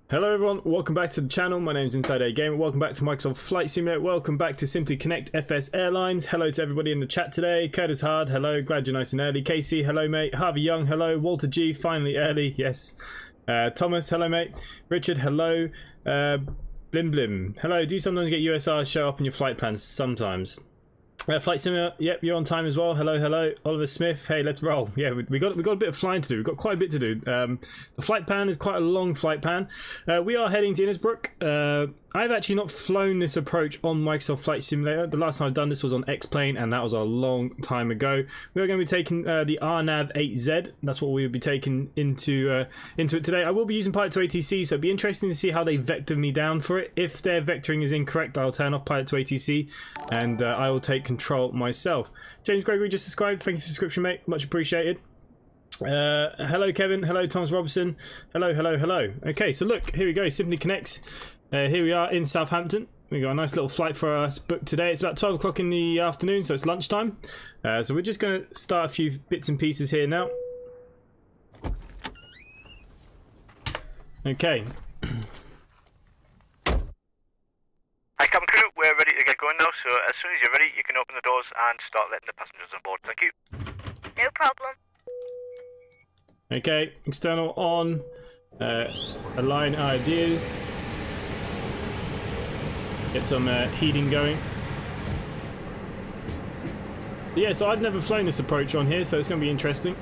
Hello everyone, welcome back to the channel. My name's InsideAgameR. Welcome back to Microsoft Flight Simulator. Welcome back to Simply Connect FsAirlines. Hello to everybody in the chat today. Curtis Hard, hello. Glad you're nice and early. Casey, hello mate. Harvey Young, hello. Walter G, finally early. Yes. Thomas, hello mate. Richard, hello. Blim Blim, hello. Do you sometimes get USRs show up in your flight plans? Sometimes. Flight Simulator, yep, you're on time as well. Hello, hello. Oliver Smith, hey, let's roll. Yeah, we got a bit of flying to do. We've got quite a bit to do. The flight plan is quite a long flight plan. We are heading to Innsbruck. I've actually not flown this approach on Microsoft Flight Simulator. The last time I've done this was on X-Plane, and that was a long time ago. We are going to be taking the RNAV 8Z. That's what we will be taking into it today. I will be using Pilot to ATC, so it'll be interesting to see how they vector me down for it. If their vectoring is incorrect, I'll turn off Pilot to ATC, and I will take control myself. James Gregory just subscribed. Thank you for the subscription, mate. Much appreciated. Hello Kevin, hello Thomas Robertson, hello, hello, hello. Okay, so look, here we go, Simply Connects. Here we are in Southampton. We got a nice little flight for us booked today. It's about 12 o'clock in the afternoon, so it's lunchtime. So we're just going to start a few bits and pieces here now. Okay. Hi cabin crew, we're ready to get going now, so as soon as you're ready you can open the doors and start letting the passengers on board. Thank you. No problem. Okay, external on, align ideas, get some heating going. Yeah, so I've never flown this approach on here, so it's going to be interesting.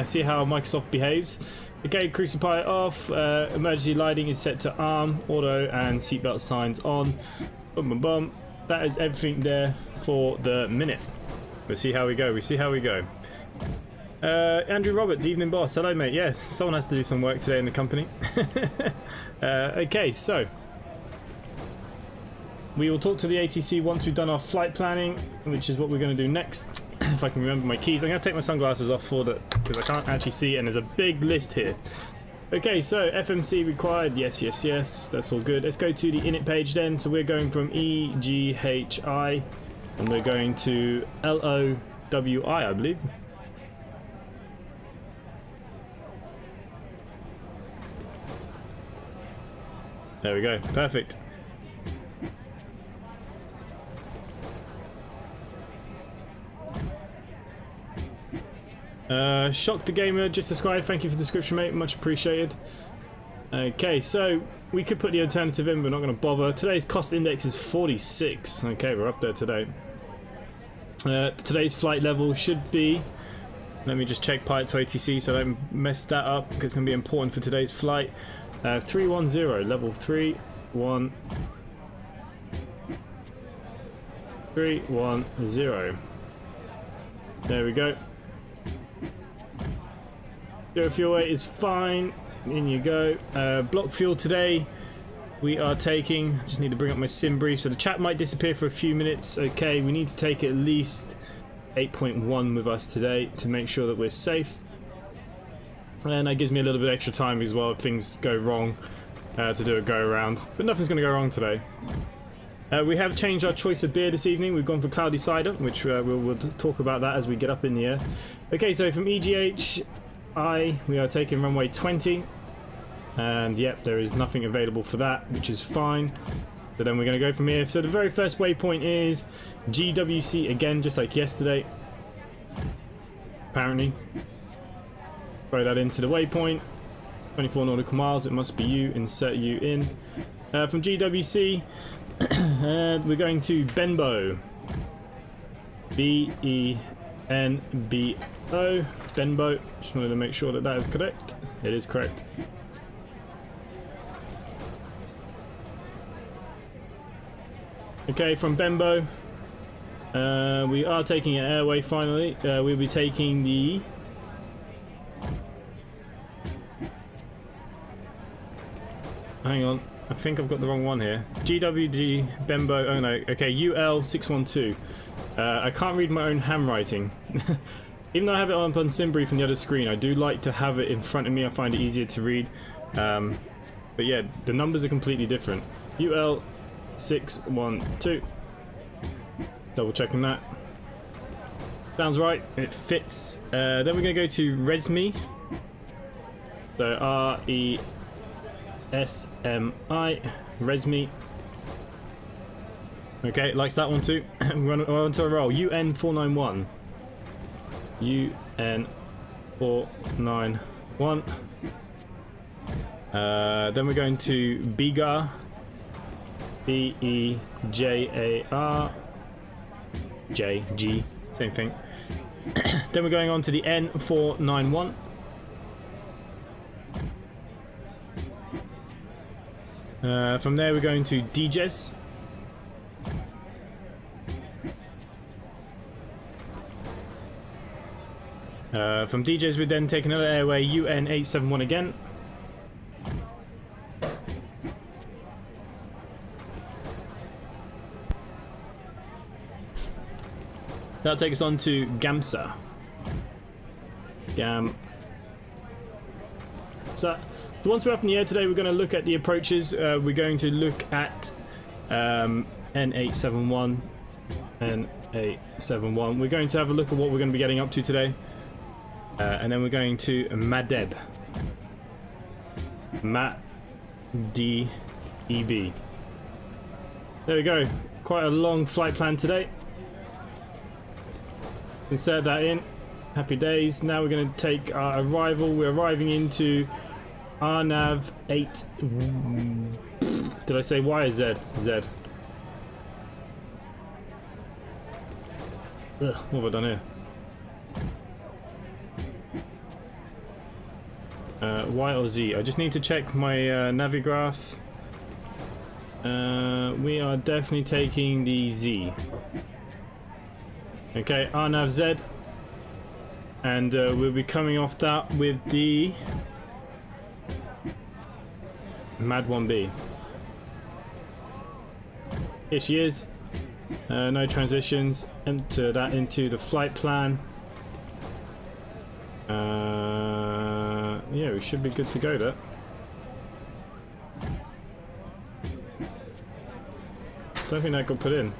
See how Microsoft behaves. Okay, cruise pilot off, emergency lighting is set to arm, auto and seatbelt signs on. Boom, boom, boom. That is everything there for the minute. We'll see how we go, Andrew Roberts, evening boss. Hello mate. Yes, someone has to do some work today in the company. Okay, so we will talk to the ATC once we've done our flight planning, which is what we're going to do next. If I can remember my keys. I'm going to take my sunglasses off for that because I can't actually see, and there's a big list here. Okay, so FMC required. Yes, yes, yes. That's all good. Let's go to the init page then. So we're going from EHGI and we're going to LOWI, I believe. There we go. Perfect. Shock the Gamer just subscribed. Thank you for the description, mate. Much appreciated. Okay, so we could put the alternative in, but we're not going to bother. Today's cost index is 46. Okay, we're up there today. Today's flight level should be... Let me just check Pilot to ATC so I don't mess that up, because it's going to be important for today's flight. 310, level 310. There we go. Zero fuel weight is fine. In you go. Block fuel today. We are taking. Just need to bring up my sim brief. So the chat might disappear for a few minutes. Okay, we need to take at least 8.1 with us today to make sure that we're safe. And that gives me a little bit extra time as well if things go wrong to do a go around. But nothing's going to go wrong today. We have changed our choice of beer this evening. We've gone for Cloudy Cider, which we'll talk about that as we get up in the air. Okay, so from EHGI, we are taking runway 20. And yep, there is nothing available for that, which is fine. So then we're going to go from here. So the very first waypoint is GWC again, just like yesterday. Apparently. Throw that into the waypoint. 24 nautical miles, it must be you. Insert you in. From GWC, we're going to Benbow. B-E-N-B-O. Benbow. Just wanted to make sure that that is correct. It is correct. Okay, from Benbow, we are taking an airway finally. We'll be taking the... Hang on, I think I've got the wrong one here. GWG Benbow, oh no, okay, UL612. I can't read my own handwriting. Even though I have it on SimBrief on the other screen, I do like to have it in front of me. I find it easier to read. But yeah, the numbers are completely different. UL612. Double checking that. Sounds right. It fits. Then we're going to go to Resme. So SMI Resmi. Okay, likes that one too. We're on to a roll. UN491. UN491. Then we're going to BEJAR. BEJAR. JG. Same thing. Then we're going on to the N491. From there we're going to DJs. From DJs we then take another airway, UN871 again. That'll take us on to GAMSA. So, once we're up in the air today, we're going to look at the approaches. We're going to look at N871. N871. We're going to have a look at what we're going to be getting up to today. And then we're going to MADEB. MADEB. There we go. Quite a long flight plan today. Insert that in. Happy days. Now we're going to take our arrival. We're arriving into RNAV 8. Did I say Y or Z? Z. Ugh, what have I done here? Y or Z? I just need to check my Navigraph. We are definitely taking the Z. Okay, RNAV Z. And we'll be coming off that with the MAD 1B. Here she is. No transitions. Enter that into the flight plan. Yeah, we should be good to go there. Don't think that got put in.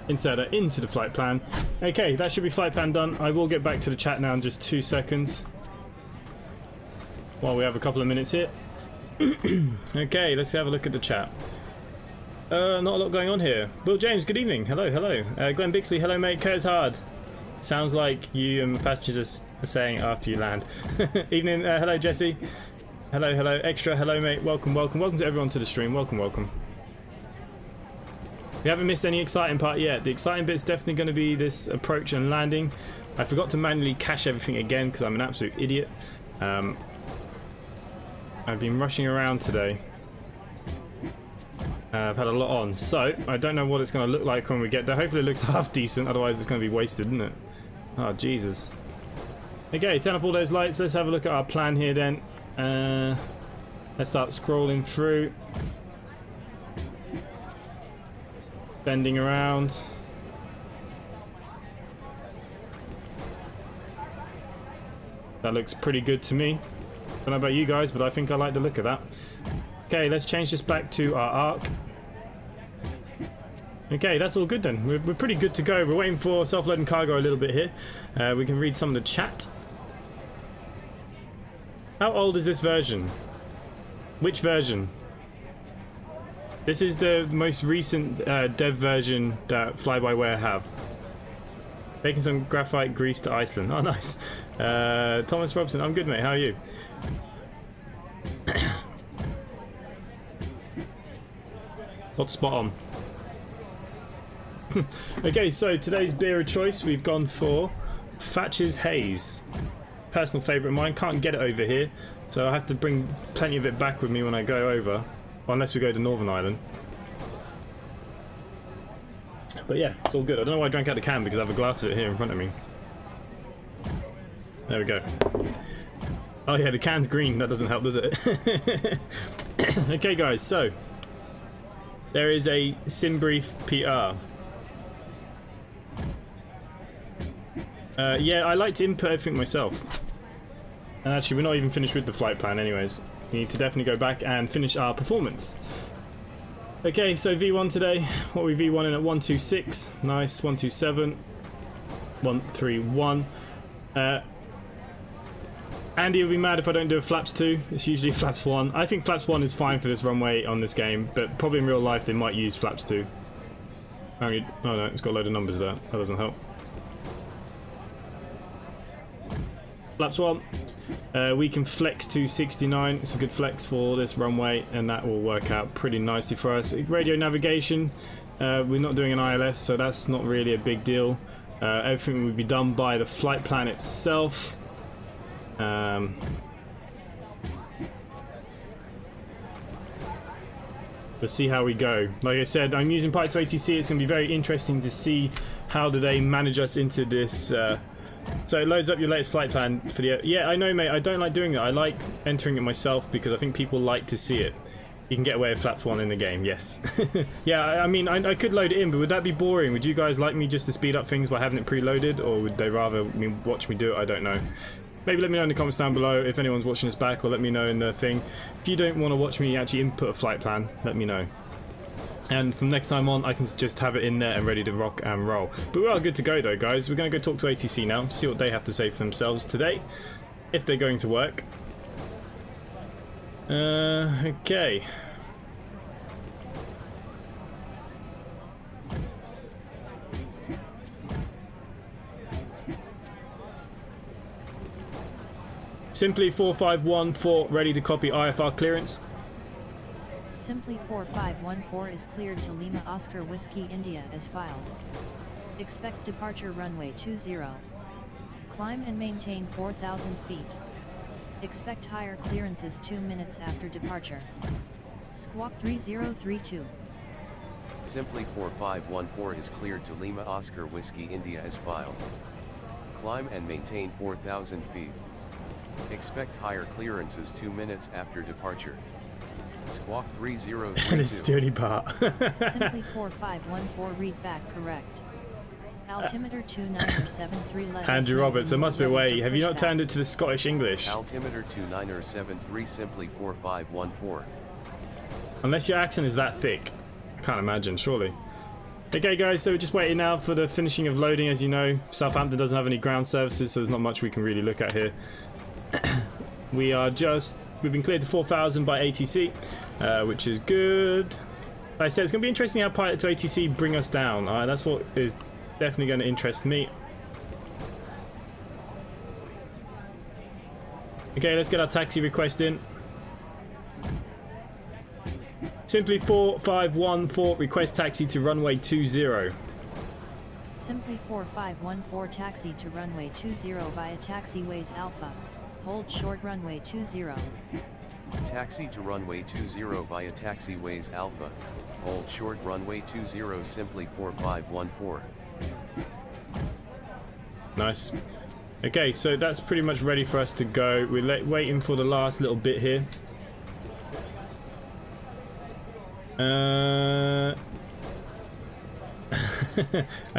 Insert that into the flight plan. Okay, that should be flight plan done. I will get back to the chat now in just 2 seconds. While we have a couple of minutes here. Okay, let's have a look at the chat. Not a lot going on here. Will James, good evening. Hello, hello. Glenn Bixley, hello mate. Curtis Hard. Sounds like you and passengers are saying after you land. Evening, hello Jesse. Hello, hello. Extra, hello mate. Welcome, welcome. Welcome to everyone to the stream. Welcome, welcome. We haven't missed any exciting part yet. The exciting bit's definitely going to be this approach and landing. I forgot to manually cache everything again because I'm an absolute idiot. I've been rushing around today. I've had a lot on, so I don't know what it's going to look like when we get there. Hopefully it looks half decent, otherwise it's going to be wasted, isn't it? Oh, Jesus. Okay, turn up all those lights. Let's have a look at our plan here then. Let's start scrolling through. Bending around. That looks pretty good to me. Don't know about you guys, but I think I like the look of that. Okay, let's change this back to our arc. Okay, that's all good then. We're pretty good to go. We're waiting for self-loading cargo a little bit here. We can read some of the chat. How old is this version? Which version? This is the most recent dev version that Fly-by-Ware have. Taking some graphite grease to Iceland. Oh, nice. Thomas Robson, I'm good, mate. How are you? What's spot on? Okay, so today's beer of choice, we've gone for Thatcher's Haze. Personal favourite of mine. Can't get it over here, so I have to bring plenty of it back with me when I go over. Unless we go to Northern Ireland. But yeah, it's all good. I don't know why I drank out the can because I have a glass of it here in front of me. There we go. Oh yeah, the can's green. That doesn't help, does it? Okay guys, so there is a SimBrief PR. Yeah, I like to input everything myself. And actually, we're not even finished with the flight plan anyways. We need to definitely go back and finish our performance. Okay, so V1 today. What are we V1 in at 126? Nice. 127. 131. Andy will be mad if I don't do a flaps 2. It's usually flaps 1. I think flaps 1 is fine for this runway on this game, but probably in real life they might use flaps 2. Oh no, it's got a load of numbers there. That doesn't help. Flaps 1. We can flex to 69. It's a good flex for this runway, and that will work out pretty nicely for us. Radio navigation. We're not doing an ILS, so that's not really a big deal. Everything will be done by the flight plan itself. We'll see how we go. Like I said, I'm using Python to ATC. It's going to be very interesting to see how do they manage us into this. So it loads up your latest flight plan for the... Yeah, I know, mate. I don't like doing that. I like entering it myself because I think people like to see it. You can get away with flaps 1 in the game, yes. Yeah, I mean, I could load it in, but would that be boring? Would you guys like me just to speed up things by having it preloaded, or would they rather watch me do it? I don't know. Maybe let me know in the comments down below if anyone's watching this back, or let me know in the thing. If you don't want to watch me actually input a flight plan, let me know. And from next time on, I can just have it in there and ready to rock and roll. But we are good to go though, guys. We're going to go talk to ATC now, see what they have to say for themselves today, if they're going to work. Okay. Simply 4514, ready to copy IFR clearance. Simply 4514 is cleared to Lima Oscar Whiskey India as filed. Expect departure runway 20. Climb and maintain 4,000 feet. Expect higher clearances 2 minutes after departure. Squawk 3032. Simply 4514 is cleared to Lima Oscar Whiskey India as filed. Climb and maintain 4,000 feet. Expect higher clearances 2 minutes after departure. Squawk 3032. This dirty part. Simply 4514 read back correct. Altimeter 2973 letters. Andrew Roberts, there must be a way. Have you not turned it to the Scottish English? Altimeter 2973 simply 4514. Unless your accent is that thick. I can't imagine, surely. Okay guys, so we're just waiting now for the finishing of loading. As you know, Southampton doesn't have any ground services, so there's not much we can really look at here. We've been cleared to 4,000 by ATC, which is good. Like I said, it's going to be interesting how Pilot to ATC bring us down. That's what is definitely going to interest me. Okay, let's get our taxi request in. Simply 4514, request taxi to runway 20. Simply 4514 taxi to runway 20 via taxiways Alpha. Hold short runway 20. Taxi to runway 20 via taxiways Alpha. Hold short runway 20 simply 4514. Nice. Okay, so that's pretty much ready for us to go. We're waiting for the last little bit here. I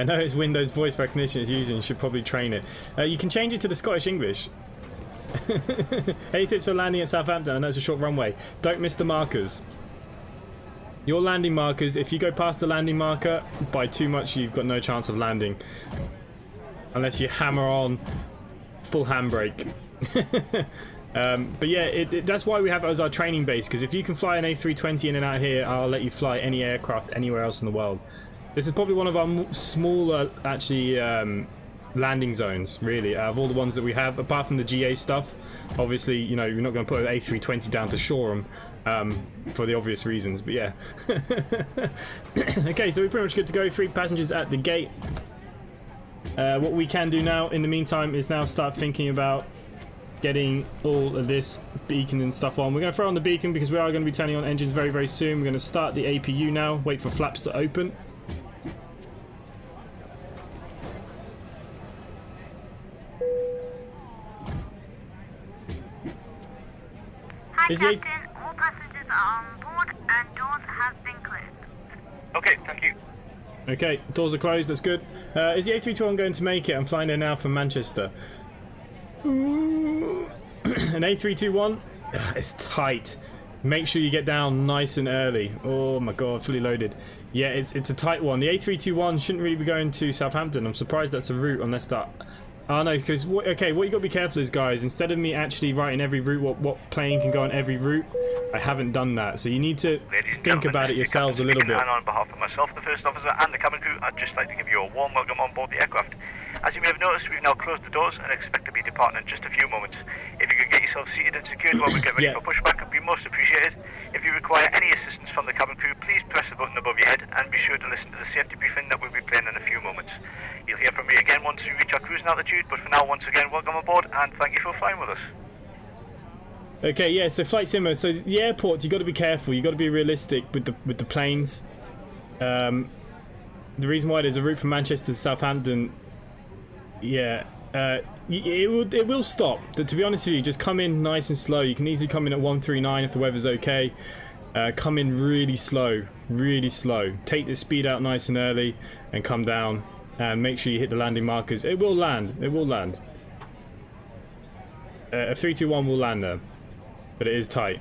know it's Windows voice recognition it's using, you should probably train it. You can change it to the Scottish English. 8 tips for landing at Southampton. I know it's a short runway. Don't miss the markers. Your landing markers, if you go past the landing marker by too much, you've got no chance of landing. Unless you hammer on full handbrake. But yeah, that's why we have it as our training base, because if you can fly an A320 in and out here, I'll let you fly any aircraft anywhere else in the world. This is probably one of our smaller, actually, landing zones, really, out of all the ones that we have, apart from the GA stuff. Obviously, you know, you're not going to put an A320 down to Shoreham for the obvious reasons, but yeah. Okay, so we're pretty much good to go. 3 passengers at the gate. What we can do now, in the meantime, is now start thinking about getting all of this beacon and stuff on. We're going to throw on the beacon because we are going to be turning on engines very, very soon. We're going to start the APU now, wait for flaps to open. Hi, Captain. All passengers are on board and doors have been closed. Okay, thank you. Okay, doors are closed, that's good. Is the A32 going to make it? I'm flying there now from Manchester. Ooh. An A321? It's tight. Make sure you get down nice and early. Oh my god, fully loaded. Yeah, it's a tight one. The A321 shouldn't really be going to Southampton. I'm surprised that's a route unless that... Oh no, because okay, what you got to be careful is, guys, instead of me actually writing every route, what plane can go on every route, I haven't done that. So you need to think about it yourselves a little bit. And on behalf of myself, the first officer, and the cabin crew, I'd just like to give you a warm welcome on board the aircraft. As you may have noticed, we've now closed the doors and expect to be departing in just a few moments. If you could get yourself seated and secured while we get ready for pushback, it'd be most appreciated. If you require any assistance from the cabin crew, please press the button above your head and be sure to listen to the safety briefing that we'll be playing in a few moments. You'll hear from me again once we reach our cruising altitude, but for now, once again, welcome aboard and thank you for flying with us. Okay, yeah, so flight simmer. So the airport, you got to be careful. You got to be realistic with the planes. The reason why there's a route from Manchester to Southampton, yeah, it will stop. To be honest with you, just come in nice and slow. You can easily come in at 139 if the weather's okay. Come in really slow, really slow. Take the speed out nice and early and come down. And make sure you hit the landing markers. It will land. It will land. A 321 will land there, but it is tight.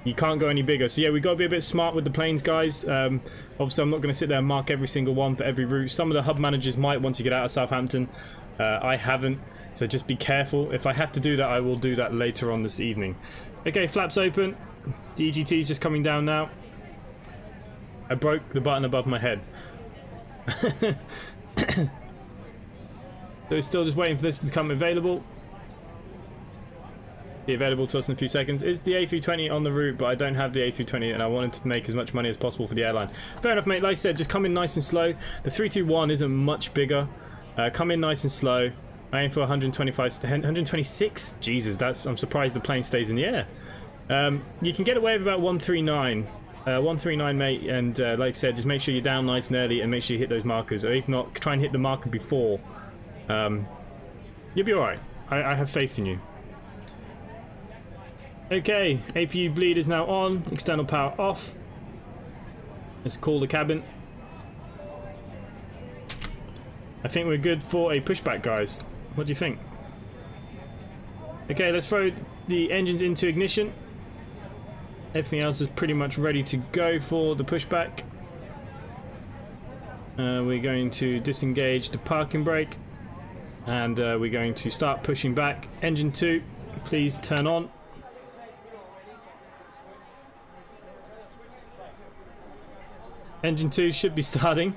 You can't go any bigger. So yeah, we've got to be a bit smart with the planes, guys. Obviously, I'm not going to sit there and mark every single one for every route. Some of the hub managers might want to get out of Southampton. I haven't, so just be careful. If I have to do that, I will do that later on this evening. Okay, flaps open. The EGT is just coming down now. I broke the button above my head. So we're still just waiting for this to become available. Be available to us in a few seconds. Is the A320 on the route, but I don't have the A320 and I wanted to make as much money as possible for the airline. Fair enough, mate. Like I said, just come in nice and slow. The 321 isn't much bigger. Come in nice and slow. I aim for 126. Jesus, I'm surprised the plane stays in the air. You can get away with about 139. 139, mate, and like I said, just make sure you're down nice and early and make sure you hit those markers, or if not, try and hit the marker before. You'll be alright. I have faith in you. Okay, APU bleed is now on, external power off. Let's call the cabin. I think we're good for a pushback, guys. What do you think? Okay, let's throw the engines into ignition. Everything else is pretty much ready to go for the pushback. We're going to disengage the parking brake and we're going to start pushing back. Engine 2, please turn on. Engine 2 should be starting.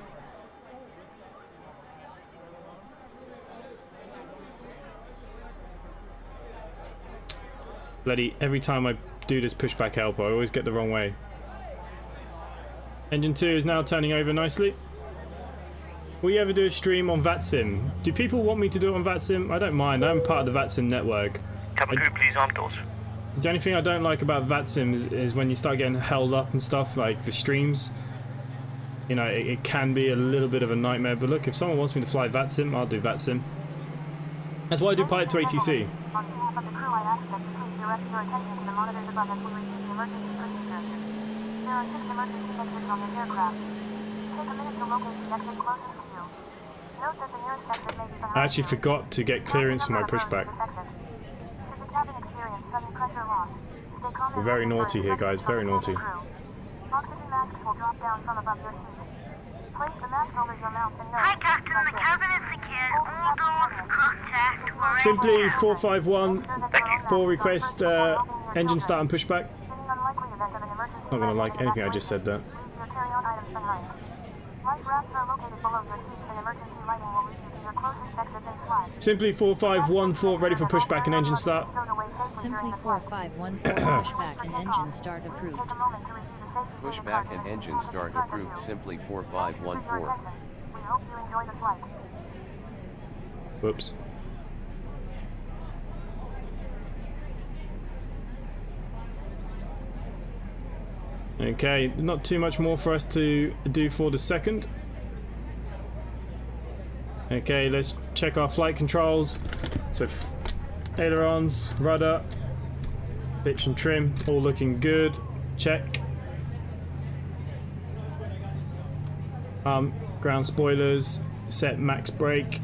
Bloody, every time I do this pushback help, I always get the wrong way. Engine 2 is now turning over nicely. Will you ever do a stream on VATSIM? Do people want me to do it on VATSIM? I don't mind, I'm part of the VATSIM network. Cabin crew, please arm doors. The only thing I don't like about VATSIM is when you start getting held up and stuff, like the streams. You know, it can be a little bit of a nightmare, but look, if someone wants me to fly VATSIM, I'll do VATSIM. That's why I do Pilot to ATC. Direct your attention to the monitors above as we receive the emergency procedures. There are 6 emergency exits on the aircraft. Take a minute to locate the exit closest to you. Note that the nearest exit may be behind. I actually forgot to get clearance for my pushback. Should the cabin experience sudden pressure loss, stay calm. We're very naughty here, guys, very naughty. Oxygen masks will drop down from above your seat. Place the mask over your mouth and nose. Hi, Captain. The cabin is secured. All doors contact. We're Simply 451 for request engine start and pushback. Not gonna like anything I just said there. Simply 4514 ready for pushback and engine start. Simply 4514 pushback and engine start approved. Pushback and engine start approved. Simply 4514. We hope you enjoy the flight. Whoops. Okay, not too much more for us to do for the second. Okay, let's check our flight controls. So ailerons, rudder, pitch and trim, all looking good. Check. Ground spoilers, set max brake.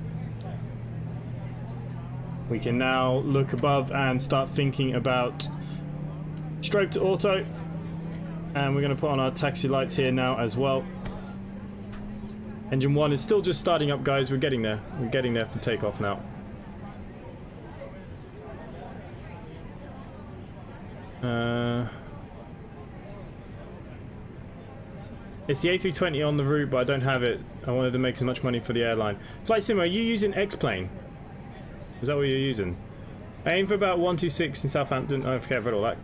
We can now look above and start thinking about Strobe to auto. And we're going to put on our taxi lights here now as well. Engine 1 is still just starting up, guys. We're getting there. We're getting there for takeoff now. It's the A320 on the route, but I don't have it. I wanted to make as much money for the airline. Flight Sim, are you using X-Plane? Is that what you're using? I aim for about 126 in Southampton. Oh, okay, I've read all that.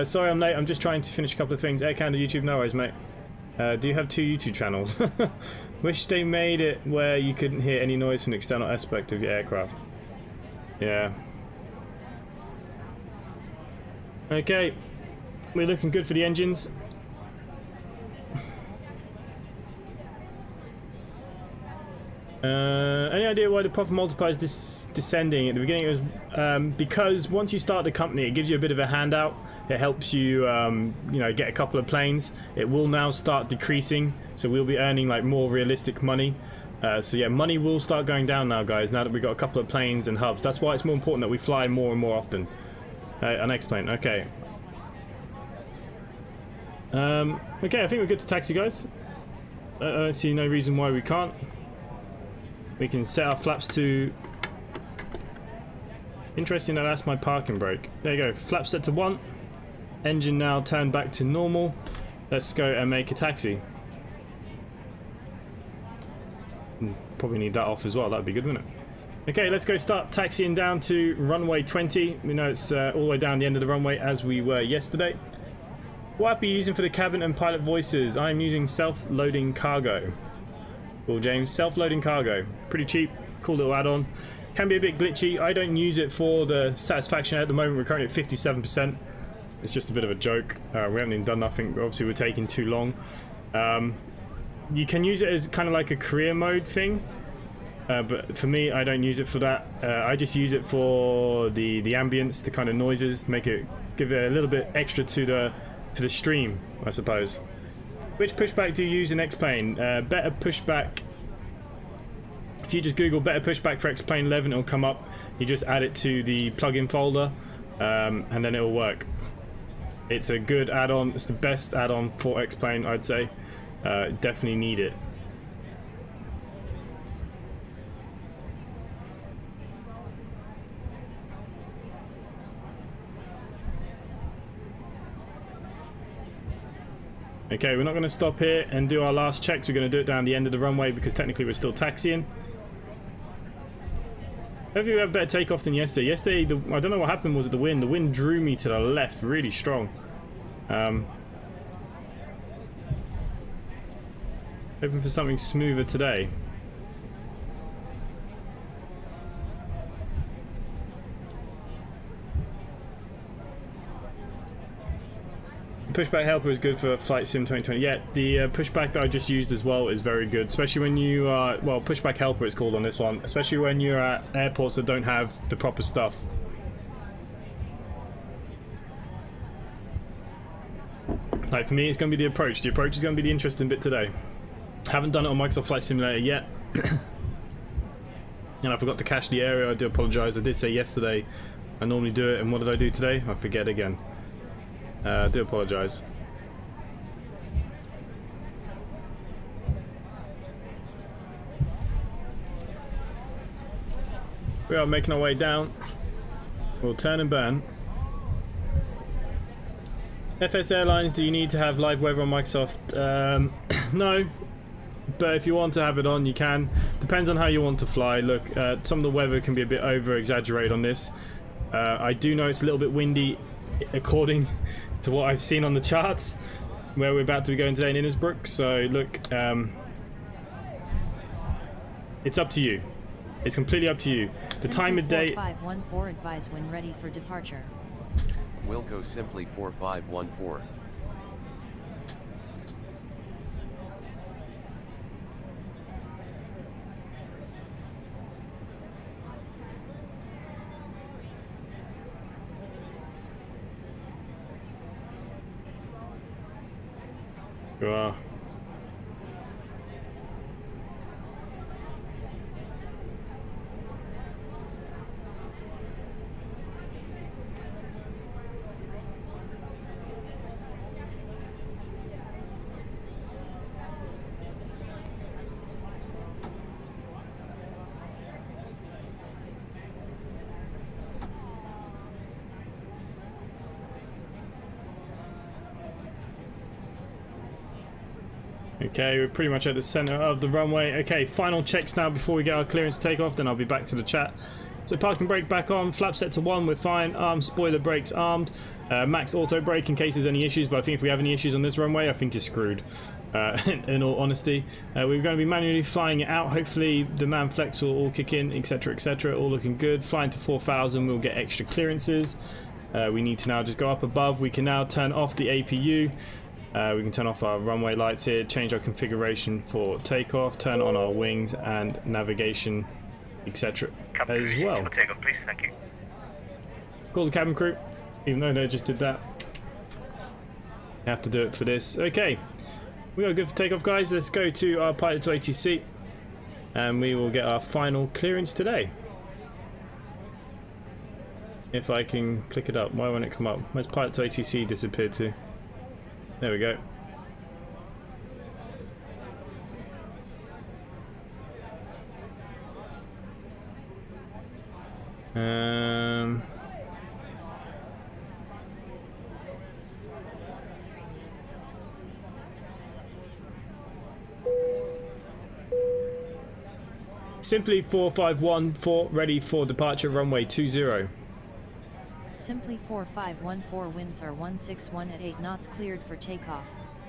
Sorry I'm late. I'm just trying to finish a couple of things. Air Canada YouTube, no worries, mate. Do you have 2 YouTube channels? Wish they made it where you couldn't hear any noise from the external aspect of your aircraft. Yeah. Okay. We're looking good for the engines. Any idea why the profit multiplier is descending? At the beginning it was because once you start the company it gives you a bit of a handout. It helps you, you know, get a couple of planes. It will now start decreasing, so we'll be earning like more realistic money. So yeah, money will start going down now, guys, now that we've got a couple of planes and hubs. That's why it's more important that we fly more and more often. An X-plane, okay. Okay, I think we're good to taxi, guys. I don't see no reason why we can't. We can set our flaps to... Interesting that that's my parking brake. There you go, flaps set to 1. Engine now turned back to normal. Let's go and make a taxi. Probably need that off as well, that'd be good, wouldn't it? Okay, let's go start taxiing down to runway 20. We know it's all the way down the end of the runway as we were yesterday. What app are you using for the cabin and pilot voices? I'm using self-loading cargo. Cool, James. Self-loading cargo. Pretty cheap, cool little add-on. Can be a bit glitchy. I don't use it for the satisfaction at the moment. We're currently at 57%. It's just a bit of a joke. We haven't even done nothing. Obviously, we're taking too long. You can use it as kind of like a career mode thing. But for me, I don't use it for that. I just use it for the ambience, the kind of noises, to make it, give it a little bit extra to the stream, I suppose. Which pushback do you use in X-Plane? Better pushback. If you just Google better pushback for X-Plane 11, it'll come up. You just add it to the plugin folder, and then it'll work. It's a good add-on. It's the best add-on for X-Plane, I'd say. Definitely need it. Okay, we're not going to stop here and do our last checks. We're going to do it down the end of the runway because technically we're still taxiing. Hopefully we have better takeoff than yesterday. Yesterday, I don't know what happened, was it the wind? The wind drew me to the left really strong. Hoping for something smoother today. Pushback helper is good for Flight Sim 2020. Yeah, the pushback that I just used as well is very good, especially when you are, well, pushback helper it's called on this one, especially when you're at airports that don't have the proper stuff. Like for me, it's going to be the approach. The approach is going to be the interesting bit today. Haven't done it on Microsoft Flight Simulator yet. And I forgot to cache the area. I do apologise. I did say yesterday I normally do it, and what did I do today? I forget again. I do apologise. We are making our way down. We'll turn and burn. FsAirlines, do you need to have live weather on Microsoft? No. But if you want to have it on, you can. Depends on how you want to fly. Look, some of the weather can be a bit over-exaggerated on this. I do know it's a little bit windy, according to what I've seen on the charts, where we're about to be going today in Innsbruck. So look, it's up to you. It's completely up to you. The time of day. 4514 advise when ready for departure. Wilco simply 4514. Wow. Okay, we're pretty much at the center of the runway. Okay, final checks now before we get our clearance to take off, then I'll be back to the chat. So parking brake back on, flap set to 1, we're fine. Armed, spoiler brakes armed. Max auto brake in case there's any issues, but I think if we have any issues on this runway, I think you're screwed. In all honesty, we're going to be manually flying it out. Hopefully the man flex will all kick in, etc, all looking good. Flying to 4,000, we'll get extra clearances. We need to now just go up above. We can now turn off the APU. We can turn off our runway lights here, change our configuration for takeoff, turn on our wings and navigation, etc. as well. Takeoff, please. Thank you. Call the cabin crew, even though they just did that. You have to do it for this. Okay, we are good for takeoff, guys. Let's go to our pilot to ATC and we will get our final clearance today. If I can click it up, why won't it come up? Where's pilot to ATC disappeared to? There we go. Simply 4514, ready for departure, runway 20. Simply 4514, winds are 161 at 8 knots, cleared for takeoff.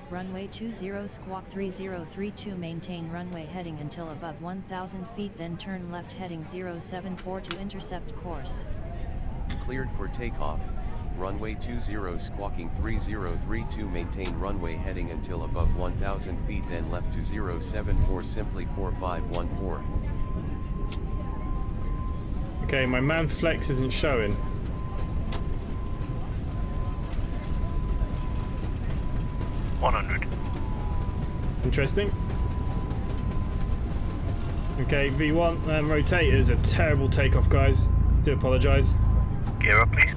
Runway 20, squawk 3032, maintain runway heading until above 1000 feet, then turn left heading 074 to intercept course. Cleared for takeoff. Runway 20, squawking 3032, maintain runway heading until above 1000 feet, then left to 074, simply 4514. Okay, my man flex isn't showing. Interesting. Okay, V1 and rotate is a terrible takeoff, guys. Do apologise. Gear up, please.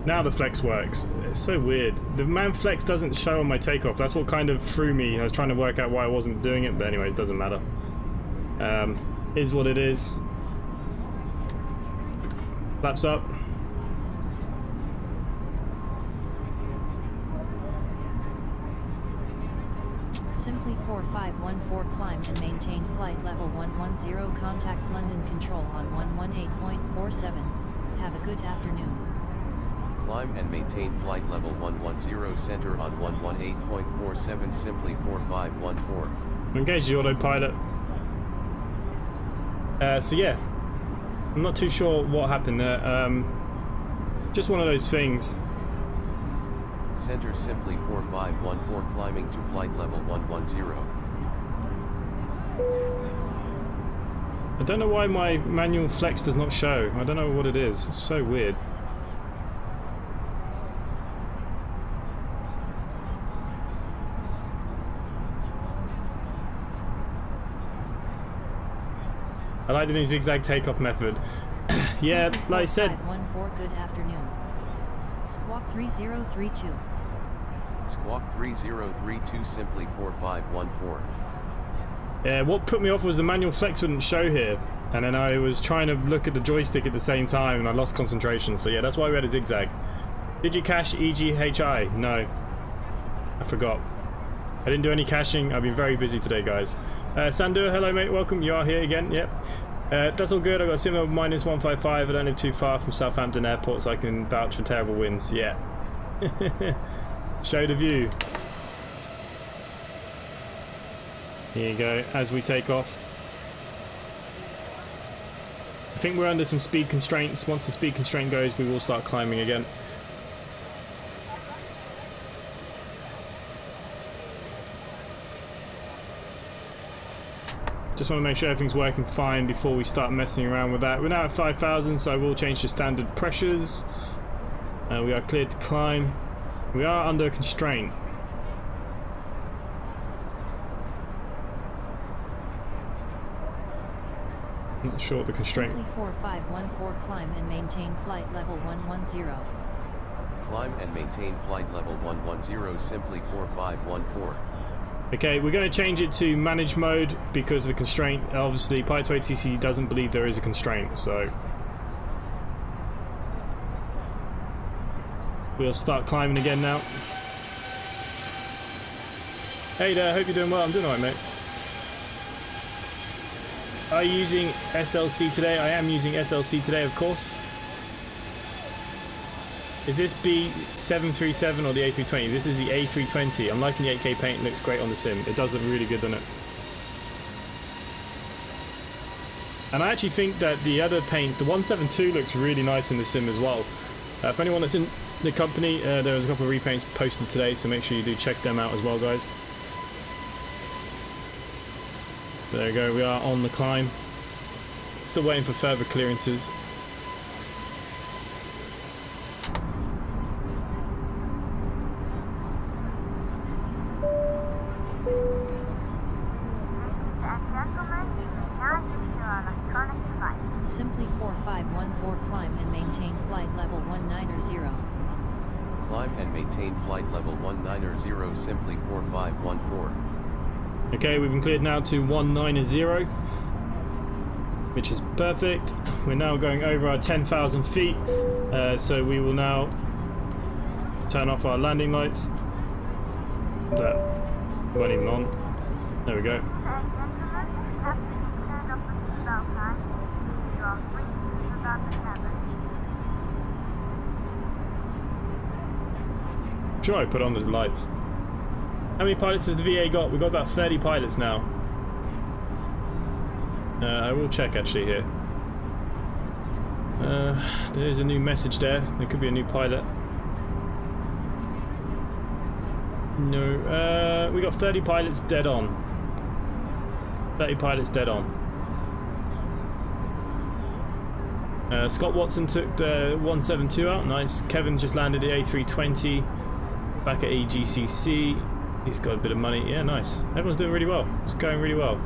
Now the flex works. It's so weird. The man flex doesn't show on my takeoff. That's what kind of threw me. I was trying to work out why I wasn't doing it, but anyway, it doesn't matter. Is what it is. Flaps up. Simply 4514, climb and maintain flight level 110, contact London Control on 118.47. Have a good afternoon. Climb and maintain flight level 110, center on 118.47, simply 4514. Engage the autopilot. So yeah, I'm not too sure what happened there. Just one of those things. Center simply 4514, climbing to flight level 110. I don't know why my manual flex does not show. I don't know what it is. It's so weird. I like the new zigzag takeoff method. Yeah, like I said. 4514, good afternoon. Squawk 3032. Squawk 3032, simply 4514. Yeah, what put me off was the manual flex wouldn't show here. And then I was trying to look at the joystick at the same time and I lost concentration. So yeah, that's why we had a zigzag. Did you cache EHGI? No. I forgot. I didn't do any caching. I've been very busy today, guys. Sandur, hello mate, welcome. You are here again, yep. That's all good. I've got a sim of -155. I don't live too far from Southampton Airport, so I can vouch for terrible winds. Yeah. Show the view. Here you go, as we take off. I think we're under some speed constraints. Once the speed constraint goes, we will start climbing again. Just want to make sure everything's working fine before we start messing around with that. We're now at 5,000, so I will change to standard pressures. We are cleared to climb. We are under constraint. I'm not sure what the constraint. Simply 4514, climb and maintain flight level 110. Climb and maintain flight level 110, simply 4514. Okay, we're going to change it to manage mode because of the constraint. Obviously, Pilot to ATC doesn't believe there is a constraint, so we'll start climbing again now. Hey there, hope you're doing well. I'm doing alright, mate. Are you using SLC today? I am using SLC today, of course. Is this B737 or the A320? This is the A320. I'm liking the 8K paint. It looks great on the sim. It does look really good, doesn't it? And I actually think that the other paints, the 172 looks really nice in the sim as well. For anyone that's in the company, there was a couple of repaints posted today, so make sure you do check them out as well, guys. There we go, we are on the climb. Still waiting for further clearances. Simply 4514 climb and maintain flight level 190. Climb and maintain flight level 190, simply 4514. Okay, we've been cleared now to 190, which is perfect. We're now going over our 10,000 feet, so we will now turn off our landing lights. That weren't even on. There we go. Sure, I put on the lights. How many pilots has the VA got? We've got about 30 pilots now. I will check actually here. There's a new message there. There could be a new pilot. No, we got 30 pilots dead on. 30 pilots dead on. Scott Watson took the 172 out. Nice. Kevin just landed the A320 back at EGCC. He's got a bit of money. Yeah, nice. Everyone's doing really well. It's going really well.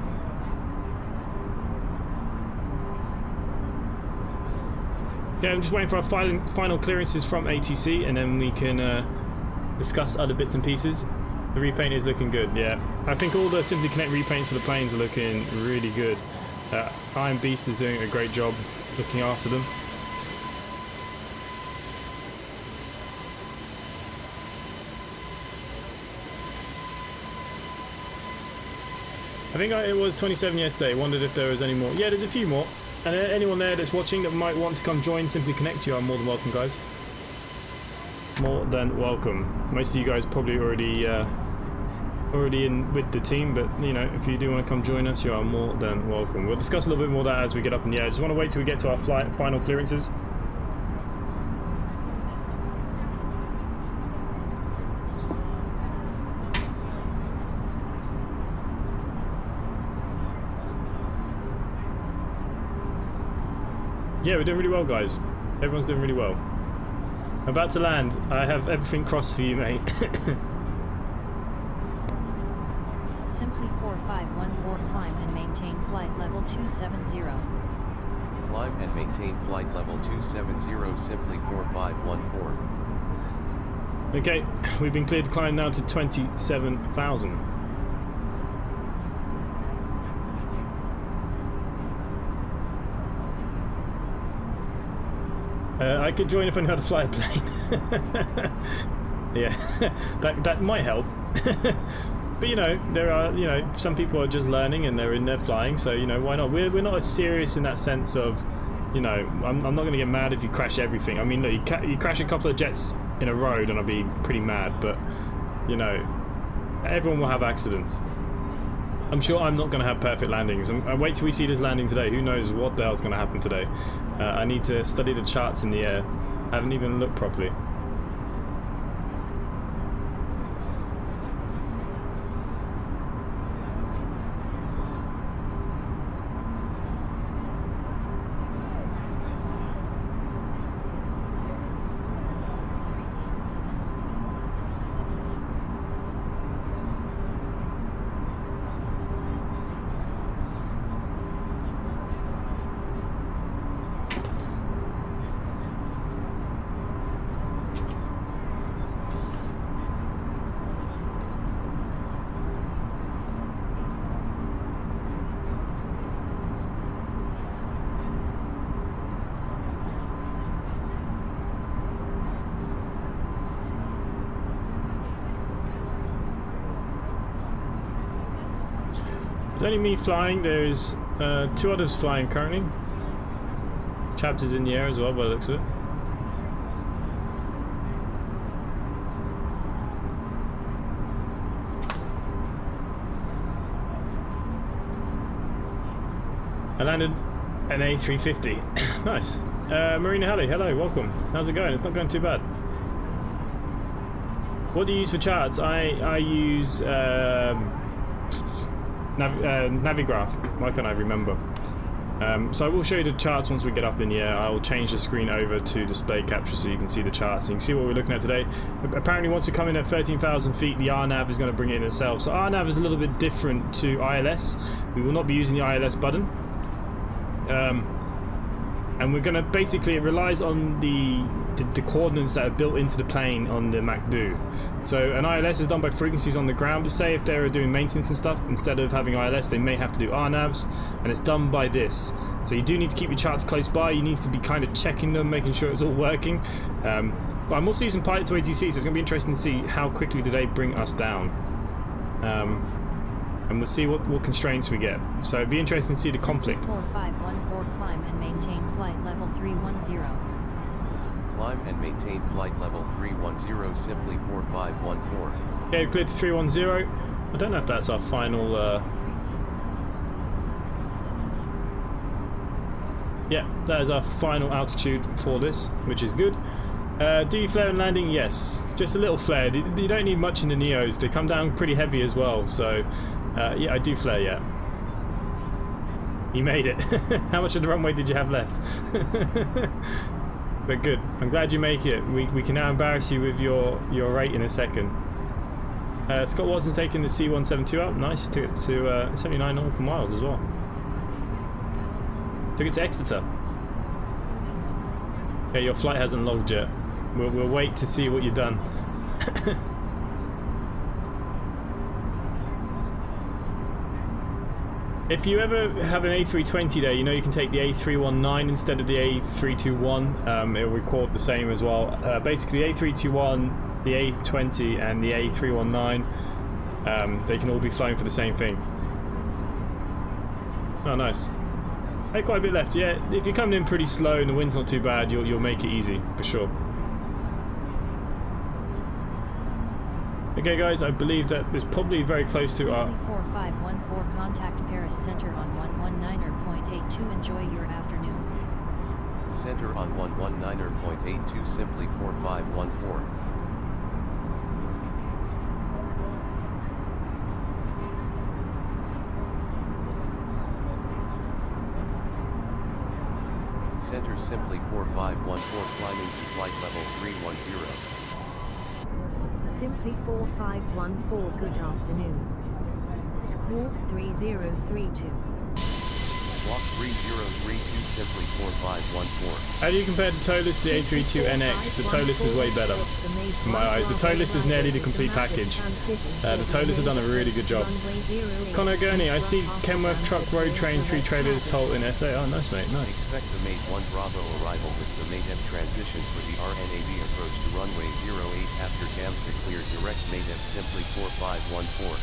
Okay, I'm just waiting for our final clearances from ATC, and then we can discuss other bits and pieces. The repaint is looking good, yeah. I think all the Simply Connect repaints for the planes are looking really good. Iron Beast is doing a great job looking after them. I think it was 27 yesterday. Wondered if there was any more. Yeah, there's a few more. And anyone there that's watching that might want to come join Simply Connect, you are more than welcome, guys. More than welcome. Most of you guys probably already in with the team, but you know, if you do want to come join us, you are more than welcome. We'll discuss a little bit more of that as we get up in the air. I just want to wait till we get to our final clearances. Yeah, we're doing really well, guys. Everyone's doing really well. I'm about to land. I have everything crossed for you, mate. Simply 4514 climb and maintain flight level 270. Climb and maintain flight level 270, simply 4514. Okay, we've been cleared to climb now to 27,000. I could join if I know how to fly a plane. Yeah, that might help. But you know, there are, you know, some people are just learning and they're in there flying, so you know, why not? We're not as serious in that sense of, you know, I'm not going to get mad if you crash everything. I mean, look, you crash a couple of jets in a road and I'll be pretty mad, but you know, everyone will have accidents. I'm sure I'm not going to have perfect landings. I wait till we see this landing today. Who knows what the hell's going to happen today? I need to study the charts in the air. I haven't even looked properly. It's only me flying. There's 2 others flying currently. Chaps is in the air as well by the looks of it. I landed an A350. Nice. Marina Halley, hello, welcome. How's it going? It's not going too bad. What do you use for charts? I use Navigraph. Why can't I remember? So I will show you the charts once we get up in the air. I will change the screen over to display capture so you can see the charts. You can see what we're looking at today. Apparently once we come in at 13,000 feet, the RNAV is going to bring it in itself. So RNAV is a little bit different to ILS. We will not be using the ILS button. And we're going to basically, it relies on the coordinates that are built into the plane on the MacDo. So an ILS is done by frequencies on the ground. But say if they were doing maintenance and stuff, instead of having ILS, they may have to do RNAVs, and it's done by this. So you do need to keep your charts close by. You need to be kind of checking them, making sure it's all working. But I'm also using Pilot to ATC, so it's going to be interesting to see how quickly do they bring us down. And we'll see what constraints we get. So it'd be interesting to see the conflict. 4514, climb and maintain flight level 310. Climb and maintain flight level 310, simply 4514. Okay, cleared to 310. I don't know if that's our final... Yeah, that is our final altitude for this, which is good. Do you flare and landing? Yes, just a little flare. You don't need much in the Neos. They come down pretty heavy as well, so yeah, I do flare, yeah. You made it. How much of the runway did you have left? But good. I'm glad you make it. We can now embarrass you with your rate in a second. Scott Watson's taking the C172 up. Nice. Took it to 79 nautical miles as well. Took it to Exeter. Okay, your flight hasn't logged yet. We'll wait to see what you've done. If you ever have an A320 there, you know you can take the A319 instead of the A321. It'll record the same as well. Basically, the A321, the A20, and the A319, they can all be flown for the same thing. Oh, nice. Hey, quite a bit left. Yeah, if you're coming in pretty slow and the wind's not too bad, you'll make it easy for sure. Okay, guys, I believe that is probably very close to our... 4514, contact Paris Center on 119.82. Enjoy your afternoon. Center on 119.82, simply 4514. Center simply 4514, climbing to flight level 310. Simply 4514, good afternoon. Squawk 3032. Squawk 3032, simply 4514. How do you compare the TOLUS to the A32nx? The TOLUS is way better in my eyes. The TOLUS is nearly the complete package. The TOLUS have done a really good job. Connor Gurney, I see Kenworth truck road train 3 trailers toll in SA. Oh, nice, mate, nice. Expect the Mate 1 Bravo arrival with the Matev transition for the RNAV approach to runway 08 after Gamsa cleared direct Matev, simply 4514.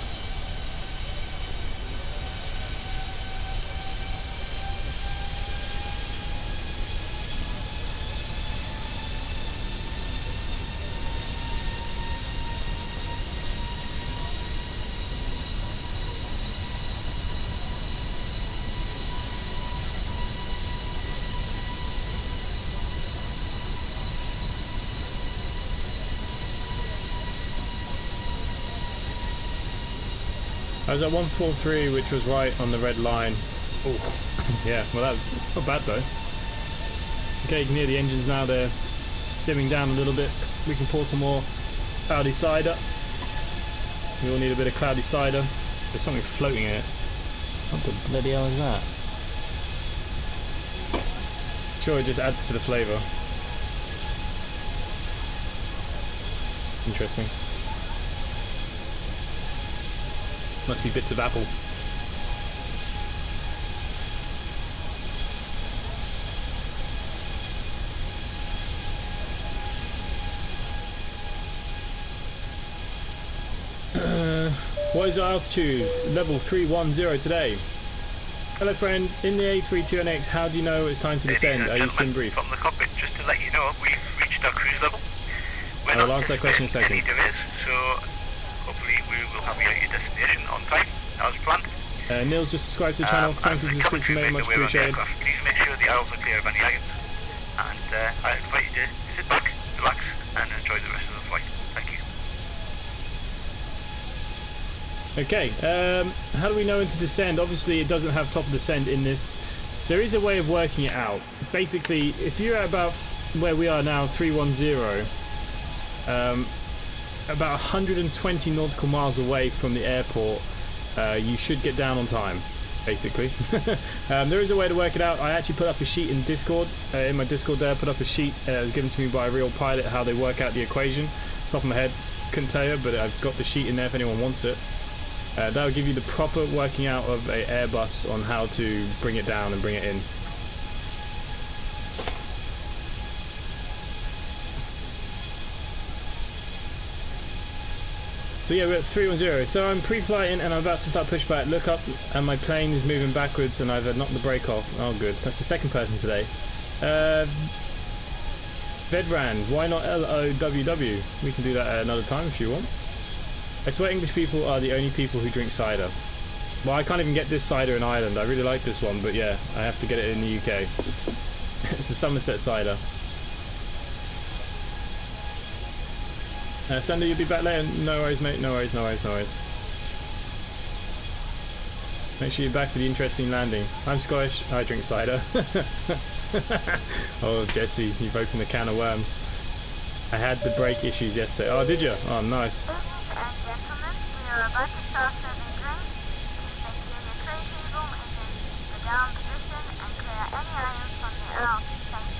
I was at 143, which was right on the red line. Oh, yeah, well that's not bad though. Okay, you can hear the engines now, they're dimming down a little bit. We can pour some more cloudy cider. We all need a bit of cloudy cider. There's something floating in it. What the bloody hell is that? Sure, it just adds to the flavour. Interesting. Must be bits of apple. What is our altitude? Level 310 today. Hello friend, in the A32nx, how do you know it's time to descend? Are you sim brief? From the cockpit, just to let you know, we've reached our cruise level. I will answer that question in a second. Any delays, so hopefully we will have you at your destination on time, as planned. Neil's just subscribed to the channel. Thank you for the subscription, mate. Much appreciated. Please make sure the aisles are clear of any items. And I invite you to sit back, relax, and enjoy the rest of the flight. Thank you. Okay, how do we know when to descend? Obviously it doesn't have top of descent in this. There is a way of working it out. Basically, if you're at about where we are now, 310, about 120 nautical miles away from the airport, you should get down on time, basically. There is a way to work it out. I actually put up a sheet in Discord, in my Discord there, put up a sheet that was given to me by a real pilot, how they work out the equation. Top of my head, couldn't tell you, but I've got the sheet in there if anyone wants it. That will give you the proper working out of a Airbus on how to bring it down and bring it in. So yeah, we're at 310. So I'm pre-flighting and I'm about to start pushback. Look up and my plane is moving backwards and I've knocked the brake off. Oh good, that's the second person today. Vedrand, why not LOWW? We can do that at another time if you want. I swear English people are the only people who drink cider. Well, I can't even get this cider in Ireland. I really like this one, but yeah, I have to get it in the UK. It's a Somerset cider. Sander, you'll be back later. No worries, mate. No worries, no worries, no worries. Make sure you're back for the interesting landing. I'm Scottish. I drink cider. Oh, Jesse, you've opened a can of worms. I had the brake issues yesterday. Oh, did you? Oh, nice. We are about to start serving drinks. Please make sure your tray table is in the down position and clear any items from the out. Thank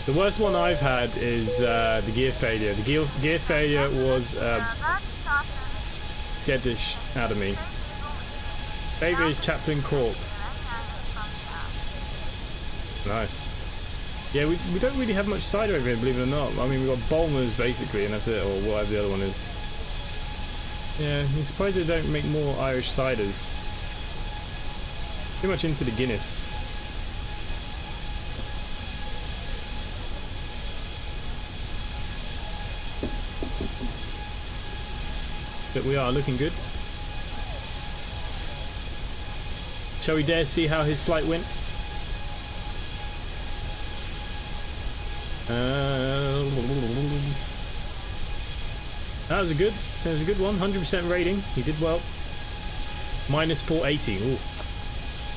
you. The worst one I've had is the gear failure. The gear failure was scared the out of me. Favourite is Chaplain Cork. Nice. Yeah, we don't really have much cider over here, believe it or not. I mean, we've got Bulmers basically, and that's it, or whatever the other one is. Yeah, I'm surprised they don't make more Irish ciders. Too much into the Guinness. But we are looking good. Shall we dare see how his flight went? That was a good one. 100% rating. He did well. Minus 480. Ooh.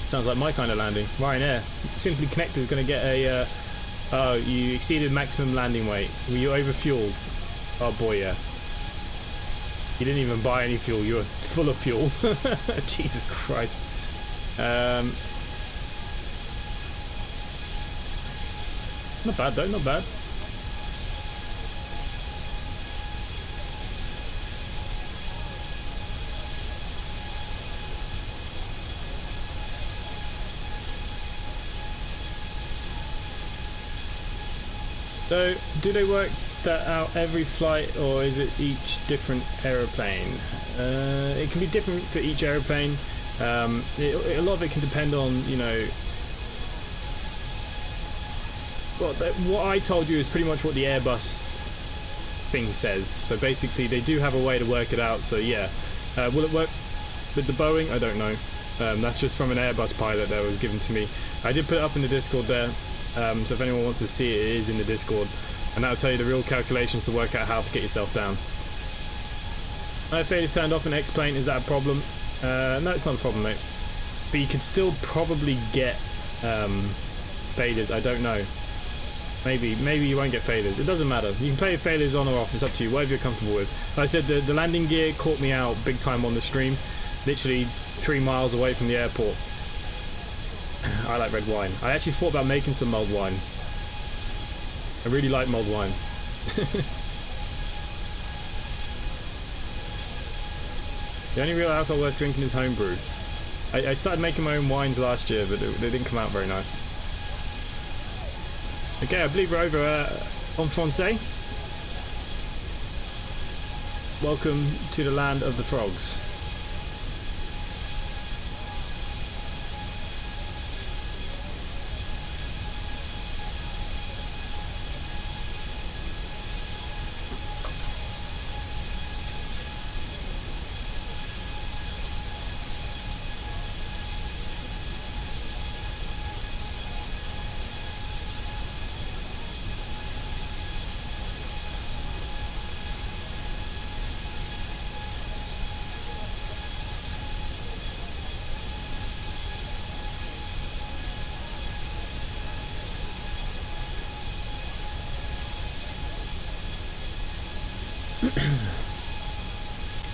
Sounds like my kind of landing. Ryanair. Simply Connect is going to get a. Oh, you exceeded maximum landing weight. Were you overfueled? Oh boy, yeah. You didn't even buy any fuel. You were full of fuel. Jesus Christ. Not bad though. Not bad. So, do they work that out every flight, or is it each different aeroplane? It can be different for each aeroplane. A lot of it can depend on, you know. Well, what I told you is pretty much what the Airbus thing says. So basically, they do have a way to work it out. So yeah, will it work with the Boeing? I don't know. That's just from an Airbus pilot that was given to me. I did put it up in the Discord there. So if anyone wants to see it, it is in the Discord, and that'll tell you the real calculations to work out how to get yourself down. No failures turned off an X-plane, is that a problem? No, it's not a problem, mate. But you could still probably get failures, I don't know. Maybe you won't get failures. It doesn't matter. You can play failures on or off, it's up to you, whatever you're comfortable with. Like I said, the landing gear caught me out big time on the stream, literally 3 miles away from the airport. I like red wine. I actually thought about making some mulled wine. I really like mulled wine. The only real alcohol worth drinking is homebrew. I started making my own wines last year, but they didn't come out very nice. Okay, I believe we're over en français. welcome to the land of the frogs.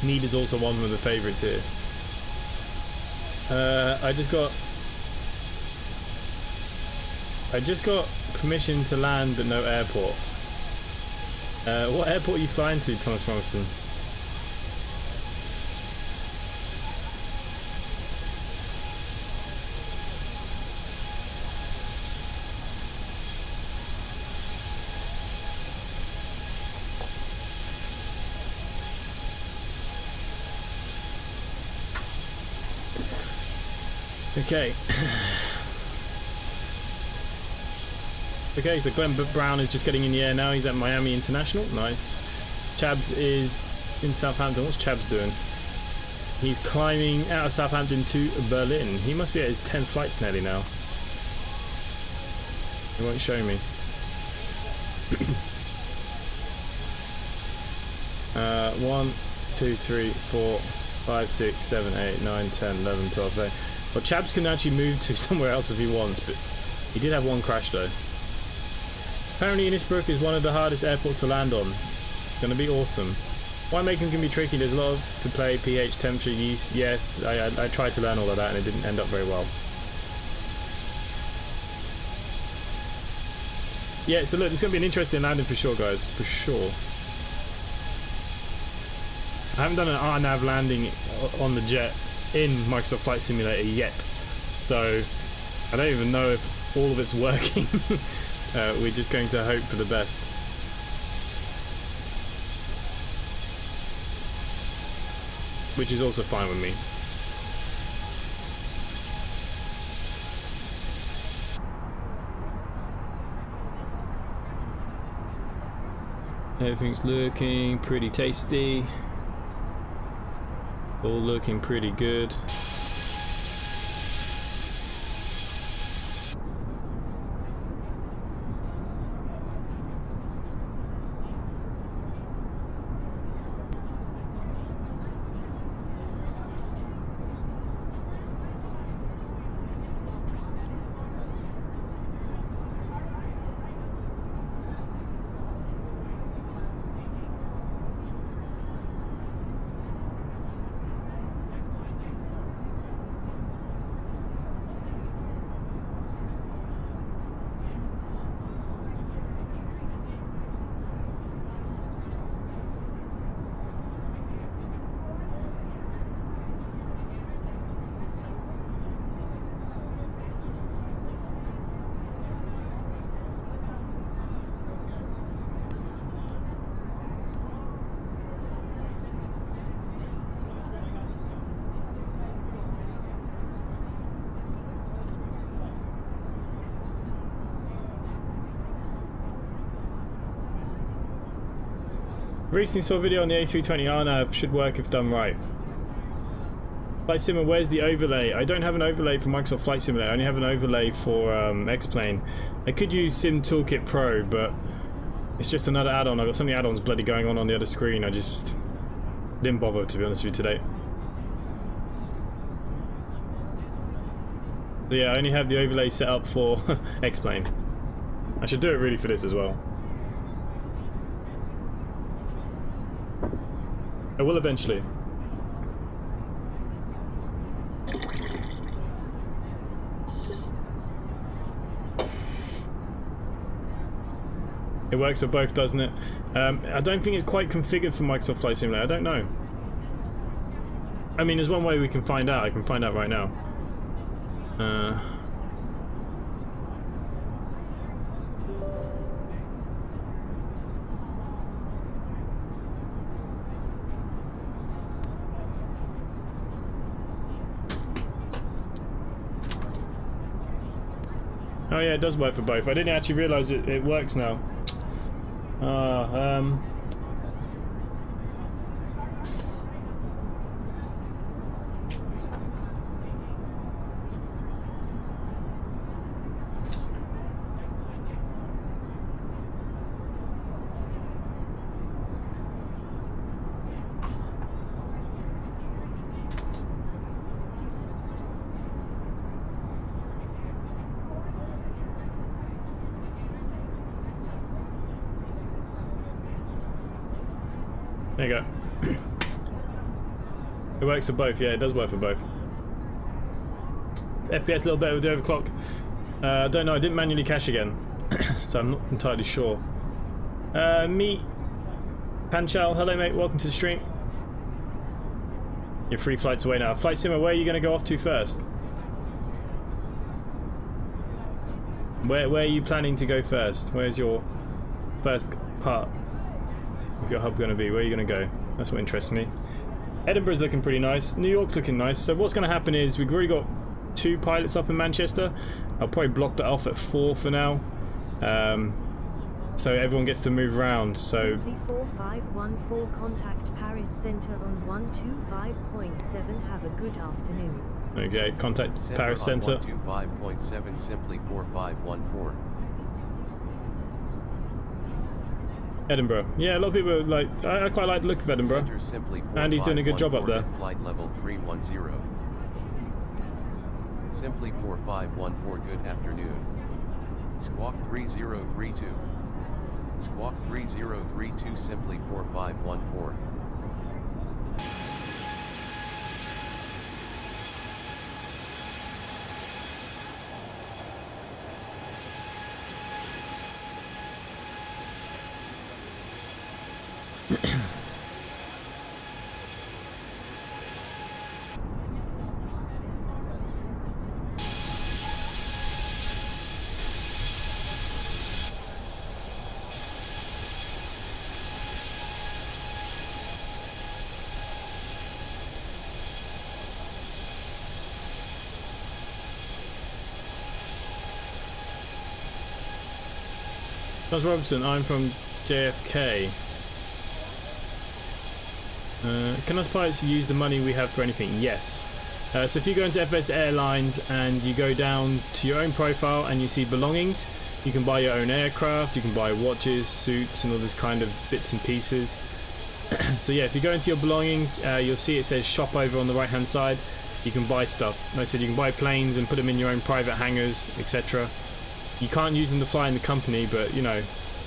Need is also one of the favourites here. I just got permission to land but no airport. What airport are you flying to, Thomas Robinson? Okay. Okay, so Glenn Brown is just getting in the air now. He's at Miami International. Nice. Chabs is in Southampton. What's Chabs doing? He's climbing out of Southampton to Berlin. He must be at his 10 flights nearly now. He won't show me. 1, 2, 3, 4, 5, 6, 7, 8, 9, 10, 11, 12, 13. Well, Chabs can actually move to somewhere else if he wants, but he did have one crash though. Apparently Innsbruck is one of the hardest airports to land on. It's going to be awesome. Winemaking can be tricky. There's a lot to play. pH, temperature, yeast. Yes, I tried to learn all of that and it didn't end up very well. Yeah, so look, it's going to be an interesting landing for sure, guys. For sure. I haven't done an RNAV landing on the jet in Microsoft Flight Simulator yet, so I don't even know if all of it's working. We're just going to hope for the best. Which is also fine with me. Everything's looking pretty tasty. All looking pretty good. Recently saw a video on the A32nx RNAV, should work if done right. Flight Simmer, where's the overlay? I don't have an overlay for Microsoft Flight Simulator, I only have an overlay for X-Plane. I could use Sim Toolkit Pro, but it's just another add-on. I've got so many add-ons bloody going on the other screen, I just didn't bother, to be honest with you, today. So yeah, I only have the overlay set up for X-Plane. I should do it really for this as well. I will eventually. It works for both, doesn't it? I don't think it's quite configured for Microsoft Flight Simulator. I don't know. I mean, there's one way we can find out. I can find out right now. Oh yeah, it does work for both. I didn't actually realise it works now. There you go. It works for both, yeah, it does work for both. FPS a little better with the overclock. I don't know, I didn't manually cache again, so I'm not entirely sure. Me, Panchal, hello mate, welcome to the stream. You're 3 flights away now. Flight Simmer, where are you going to go off to first? Where are you planning to go first? Where's your first part of your hub going to be? Where are you going to go? That's what interests me. Edinburgh's looking pretty nice. New York's looking nice. So what's going to happen is we've already got 2 pilots up in Manchester. I'll probably block that off at 4 for now. So everyone gets to move around. So Simply 4514 contact Paris Center on 125.7. Have a good afternoon. okay, contact Paris Center. 125.7 simply 4514. Edinburgh. Yeah, a lot of people are like, I quite like the look of Edinburgh. Center simply Andy's doing a good job up there. Flight level 310. Simply 4514 good afternoon. Squawk 3032. Squawk 3032 simply 4514. Buzz Robinson, I'm from JFK. Can us pilots use the money we have for anything? Yes. So if you go into FsAirlines and you go down to your own profile and you see belongings, you can buy your own aircraft, you can buy watches, suits and all this kind of bits and pieces. So yeah, if you go into your belongings, you'll see it says shop over on the right hand side. You can buy stuff. Like I said, you can buy planes and put them in your own private hangars, etc. You can't use them to fly in the company, but you know,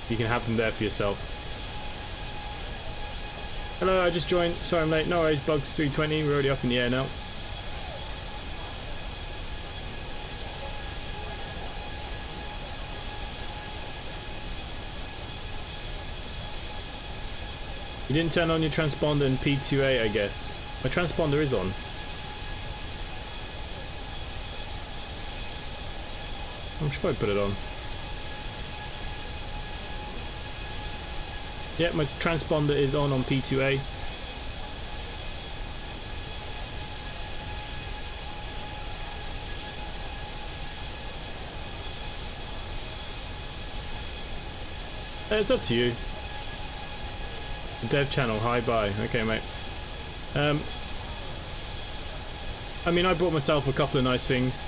you can have them there for yourself. Hello, I just joined. Sorry I'm late. No worries, Bugs 320. We're already up in the air now. You didn't turn on your transponder in P2A, I guess. My transponder is on. I should probably put it on. Yeah, my transponder is on P2A. It's up to you. Dev channel, hi bye. Okay, mate. I mean, I bought myself a couple of nice things.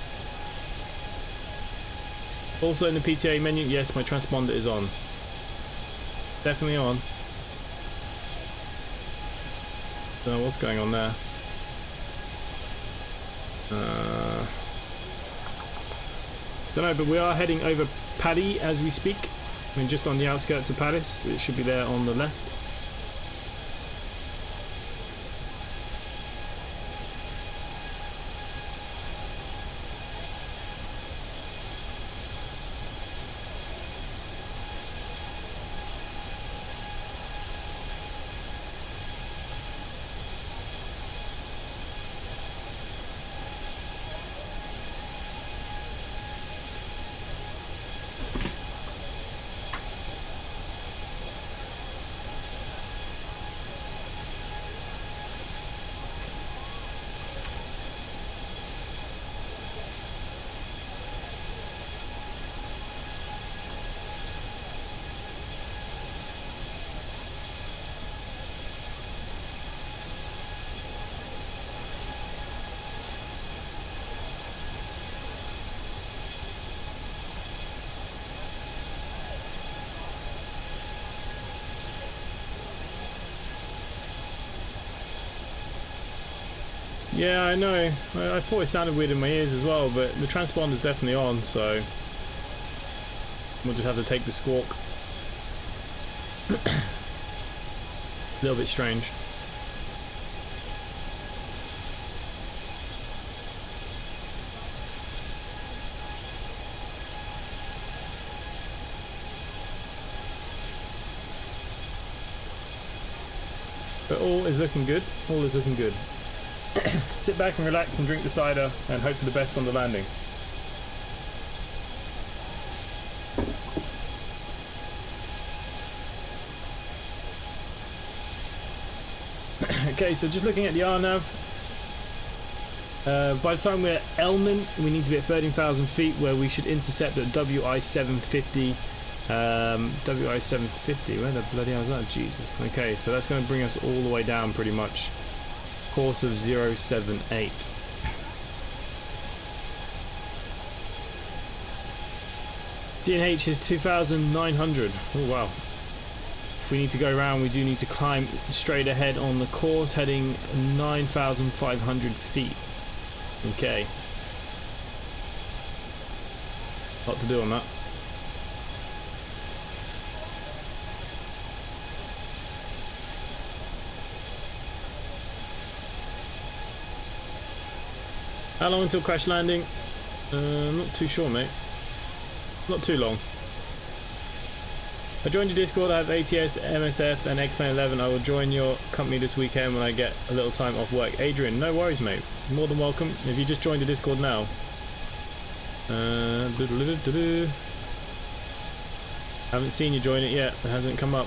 Also in the PTA menu, yes, my transponder is on. Definitely on. Don't know what's going on there. Don't know, but we are heading over Paddy as we speak. I mean, just on the outskirts of Paris. It should be there on the left. Yeah, I know. I thought it sounded weird in my ears as well, but the transponder's definitely on, so we'll just have to take the squawk. A little bit strange. But all is looking good. All is looking good. Sit back and relax and drink the cider and hope for the best on the landing. Okay, so just looking at the RNAV. By the time we're at Elman, we need to be at 13,000 feet, where we should intercept at WI 750. WI 750, where the bloody hell is that? Jesus. Okay, so that's going to bring us all the way down pretty much. Course of 078. DNH is 2,900. Oh wow. If we need to go around, we do need to climb straight ahead on the course, heading 9,500 feet. Okay. Lot to do on that. How long until crash landing? Not too sure, mate. Not too long. I joined your Discord. I have ATS, MSF, and X-Plane 11. I will join your company this weekend when I get a little time off work. Adrian, no worries, mate. More than welcome. If you just joined the Discord now. Haven't seen you join it yet. It hasn't come up.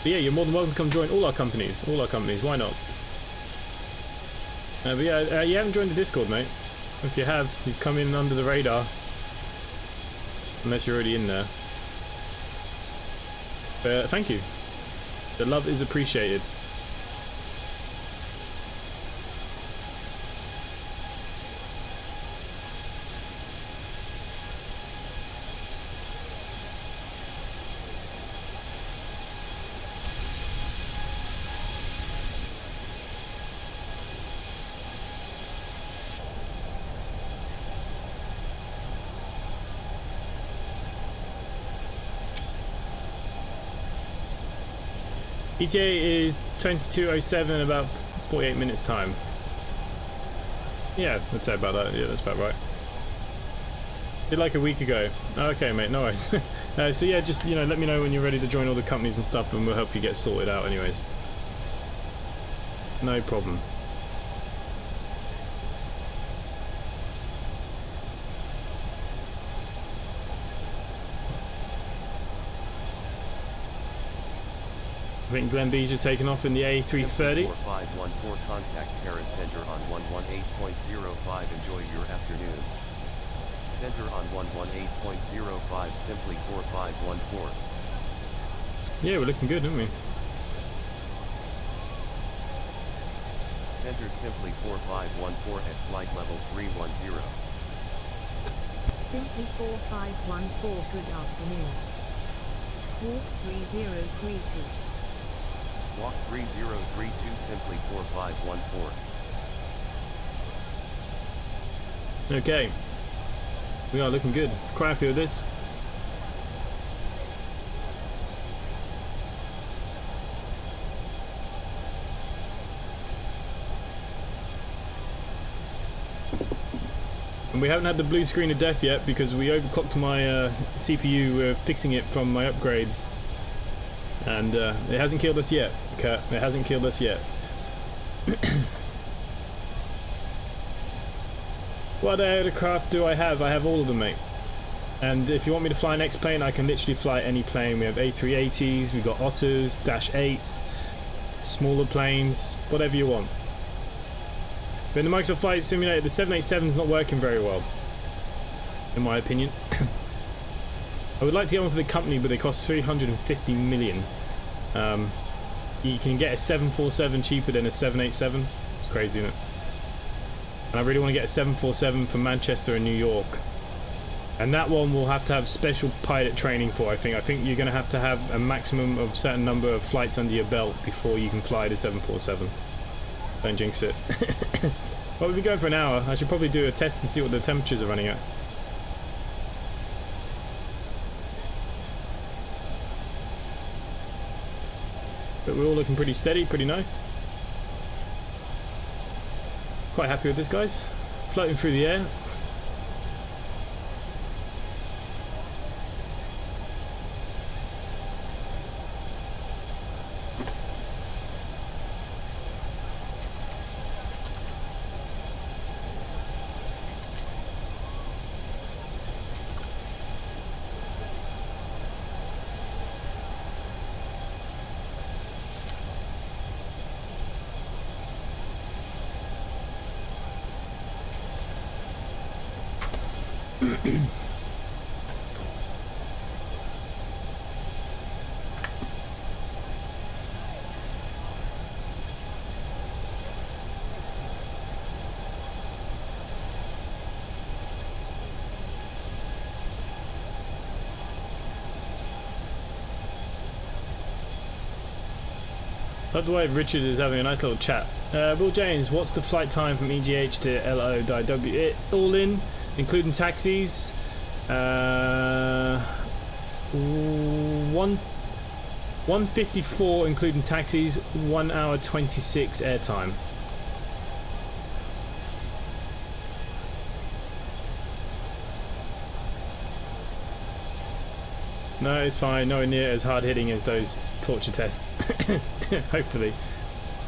But yeah, you're more than welcome to come join all our companies. Why not? But yeah, you haven't joined the Discord, mate. If you have, you've come in under the radar. Unless you're already in there. But thank you. The love is appreciated. ETA is 22:07 in about 48 minutes time. Yeah, I'd say about that. Yeah, that's about right. Did like a week ago. Okay, mate, no worries. So yeah, just, you know, let me know when you're ready to join all the companies and stuff, and we'll help you get sorted out anyways. No problem. I think Glenn Bees are taking off in the A330. 4514 contact Paris Center on 118.05. Enjoy your afternoon. Center on 118.05, simply 4514. Yeah, we're looking good, aren't we? Center simply 4514 at flight level 310. Simply 4514, good afternoon. Squawk 3032. Squawk 3032, simply 4514. Okay. We are looking good. Quite happy with this. And we haven't had the blue screen of death yet because we overclocked my CPU. We're fixing it from my upgrades. And it hasn't killed us yet, Kurt. It hasn't killed us yet. What aircraft do I have? I have all of them, mate. And if you want me to fly an X-plane, I can literally fly any plane. We have A380s, we've got Otters, Dash 8s, smaller planes, whatever you want. But in the Microsoft Flight Simulator, the 787 is not working very well, in my opinion. I would like to get one for the company, but they cost 350 million. You can get a 747 cheaper than a 787. It's crazy, isn't it? And I really want to get a 747 for Manchester and New York. And that one will have to have special pilot training for, I think. I think you're going to have a maximum of a certain number of flights under your belt before you can fly the 747. Don't jinx it. Well, we've been going for an hour. I should probably do a test and see what the temperatures are running at. But we're all looking pretty steady, pretty nice. Quite happy with this, guys. Floating through the air. By the way, Richard is having a nice little chat. Will James, what's the flight time from EGH to LOWI? All in, including taxis. 1:54 including taxis. 1 hour 26 airtime. No, it's fine. Nowhere near as hard hitting as those torture tests. Hopefully.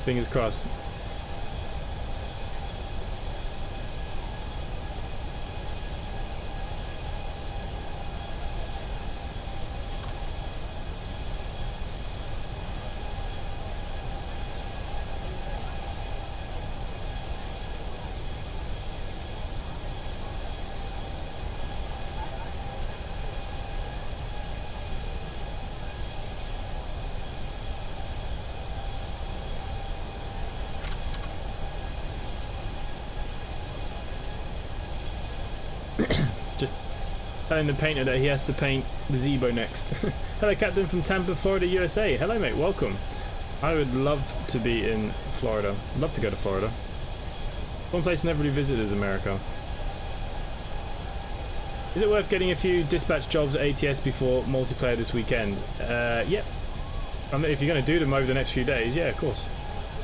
Fingers crossed. Telling the painter that he has to paint the Zebo next. Hello, Captain from Tampa, Florida, USA. Hello, mate. Welcome. I would love to be in Florida. I'd love to go to Florida. One place I never really visited is America. Is it worth getting a few dispatch jobs at ATS before multiplayer this weekend? Yep. I mean, if you're going to do them over the next few days, yeah, of course.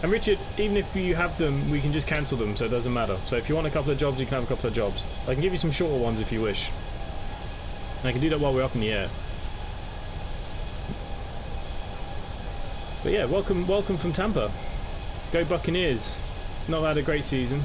And Richard, even if you have them, we can just cancel them, so it doesn't matter. So if you want a couple of jobs, you can have a couple of jobs. I can give you some shorter ones if you wish. And I can do that while we're up in the air. But yeah, welcome from Tampa. Go Buccaneers. Not had a great season.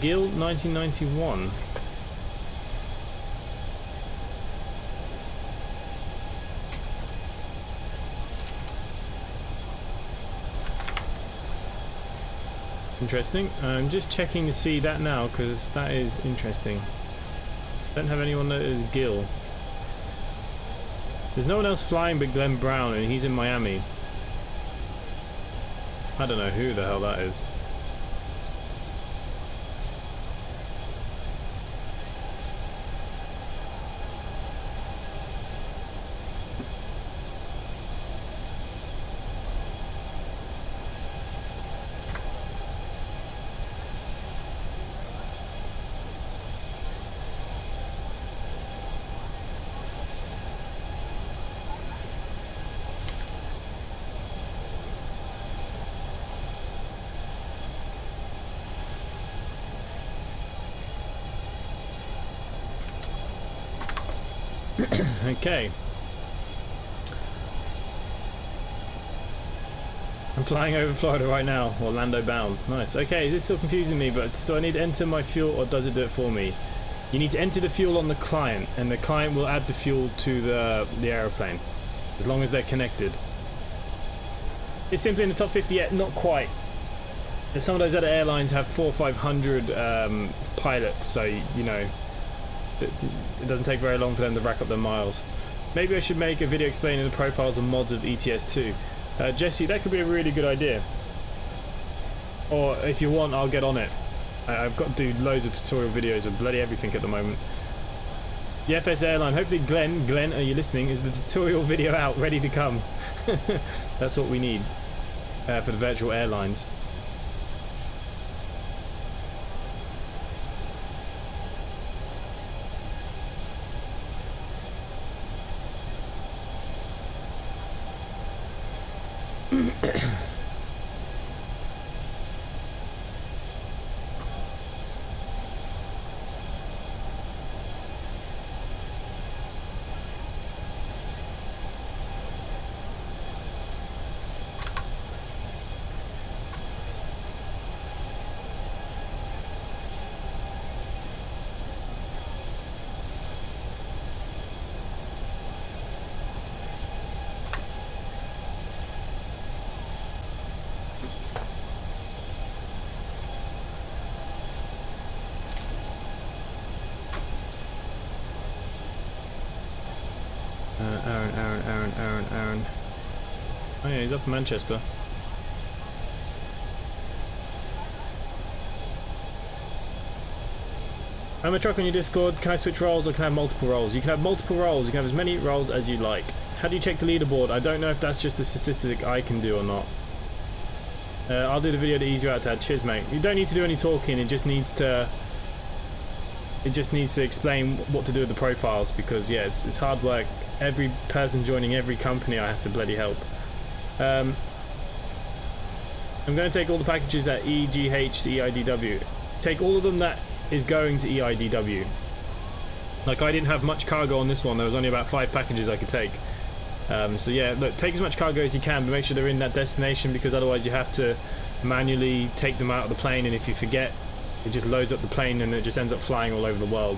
Gil 1991. Interesting. I'm just checking to see that now because that is interesting. Don't have anyone that is Gil. There's no one else flying but Glenn Brown, and he's in Miami. I don't know who the hell that is. Okay. I'm flying over Florida right now, Orlando bound. Nice. Okay, is this still confusing me? But do I need to enter my fuel or does it do it for me? You need to enter the fuel on the client, and the client will add the fuel to the aeroplane, as long as they're connected. It's simply in the top 50 yet? Not quite. some of those other airlines have 400 or 500 pilots, so you know it doesn't take very long for them to rack up their miles. Maybe I should make a video explaining the profiles and mods of ETS2. Jesse, that could be a really good idea. Or if you want, I'll get on it. I've got to do loads of tutorial videos of bloody everything at the moment. The FS airline, hopefully Glenn, are you listening? Is the tutorial video out, ready to come? That's what we need for the virtual airlines. Aaron. Oh yeah, he's up in Manchester. I'm a truck on your Discord. Can I switch roles or can I have multiple roles? You can have multiple roles. You can have as many roles as you like. How do you check the leaderboard? I don't know if that's just a statistic I can do or not. I'll do the video to ease you out, Tad. Cheers, mate. You don't need to do any talking. It just needs to explain what to do with the profiles, because yeah, it's hard work. Every person joining every company I have to bloody help. I'm going to take all the packages at EGH to EIDW. Take all of them that is going to EIDW. Like, I didn't have much cargo on this one. There was only about 5 packages I could take. So yeah, look, take as much cargo as you can, but make sure they're in that destination, because otherwise you have to manually take them out of the plane, and if you forget, it just loads up the plane and it just ends up flying all over the world.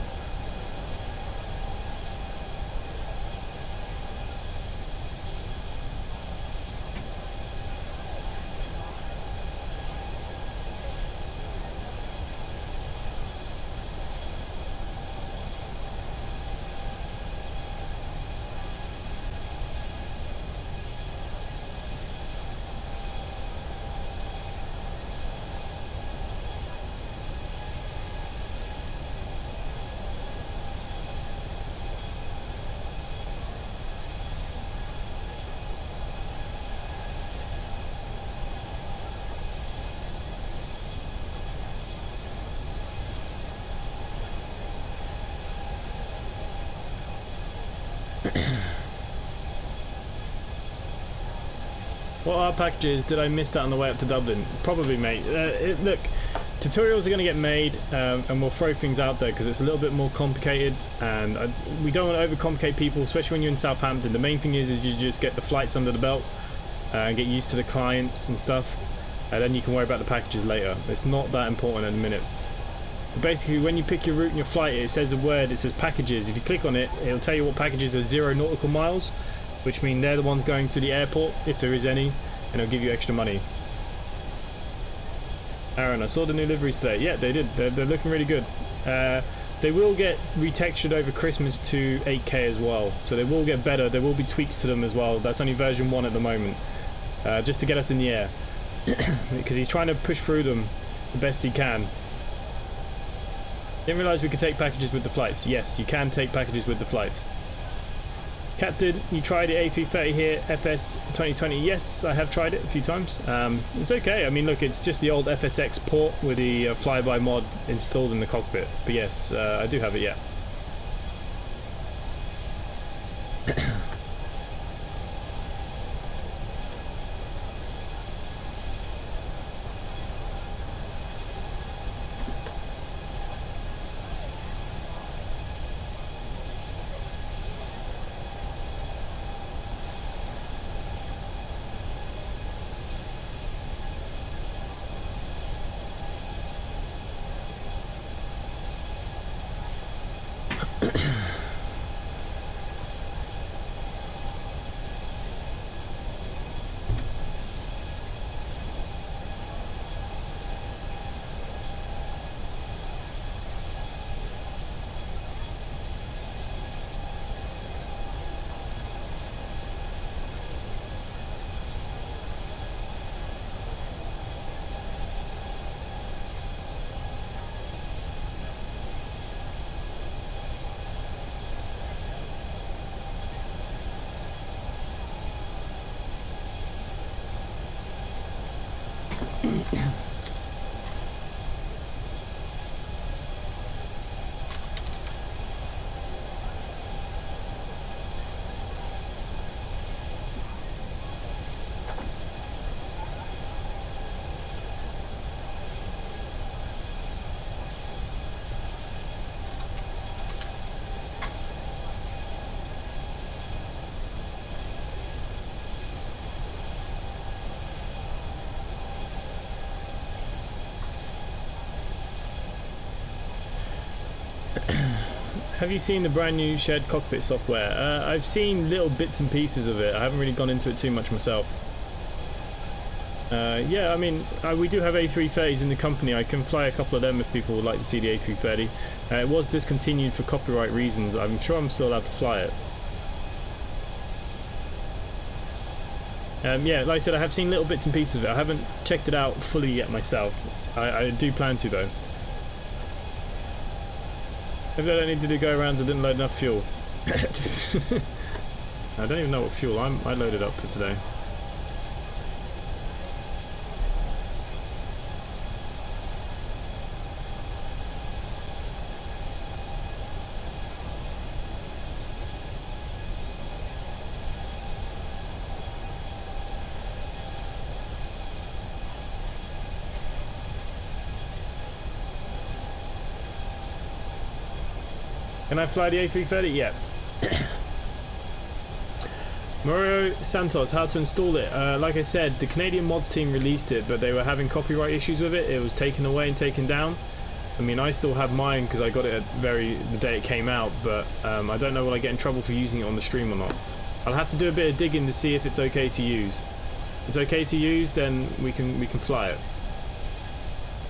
What are packages? Did I miss that on the way up to Dublin? Probably, mate. Look, tutorials are going to get made, and we'll throw things out there because it's a little bit more complicated, and we don't want to overcomplicate people, especially when you're in Southampton. The main thing is you just get the flights under the belt and get used to the clients and stuff, and then you can worry about the packages later. It's not that important at the minute. But basically, when you pick your route and your flight, it says a word, it says packages. If you click on it, it'll tell you what packages are 0 nautical miles, which mean they're the ones going to the airport, if there is any, and it'll give you extra money. Aaron, I saw the new liveries today. Yeah, they did. They're looking really good. They will get retextured over Christmas to 8K as well, so they will get better. There will be tweaks to them as well. That's only version 1 at the moment, just to get us in the air, because he's trying to push through them the best he can. Didn't realise we could take packages with the flights. Yes, you can take packages with the flights. Captain, you tried it A330 here, FS2020. Yes, I have tried it a few times. It's okay. I mean, look, it's just the old FSX port with the flyby mod installed in the cockpit. But yes, I do have it, yeah. Have you seen the brand new shared cockpit software? I've seen little bits and pieces of it. I haven't really gone into it too much myself. Yeah, I mean, we do have A330s in the company. I can fly a couple of them if people would like to see the A330. It was discontinued for copyright reasons. I'm sure I'm still allowed to fly it. Yeah, like I said, I have seen little bits and pieces of it. I haven't checked it out fully yet myself. I do plan to, though. If I don't need to go around, I didn't load enough fuel. I don't even know what fuel I loaded up for today. Can I fly the A330? Yeah. Mario Santos, how to install it? Like I said, the Canadian mods team released it, but they were having copyright issues with it. It was taken away and taken down. I mean, I still have mine because I got it the day it came out, but I don't know will I get in trouble for using it on the stream or not. I'll have to do a bit of digging to see if it's okay to use. If it's okay to use, then we can fly it.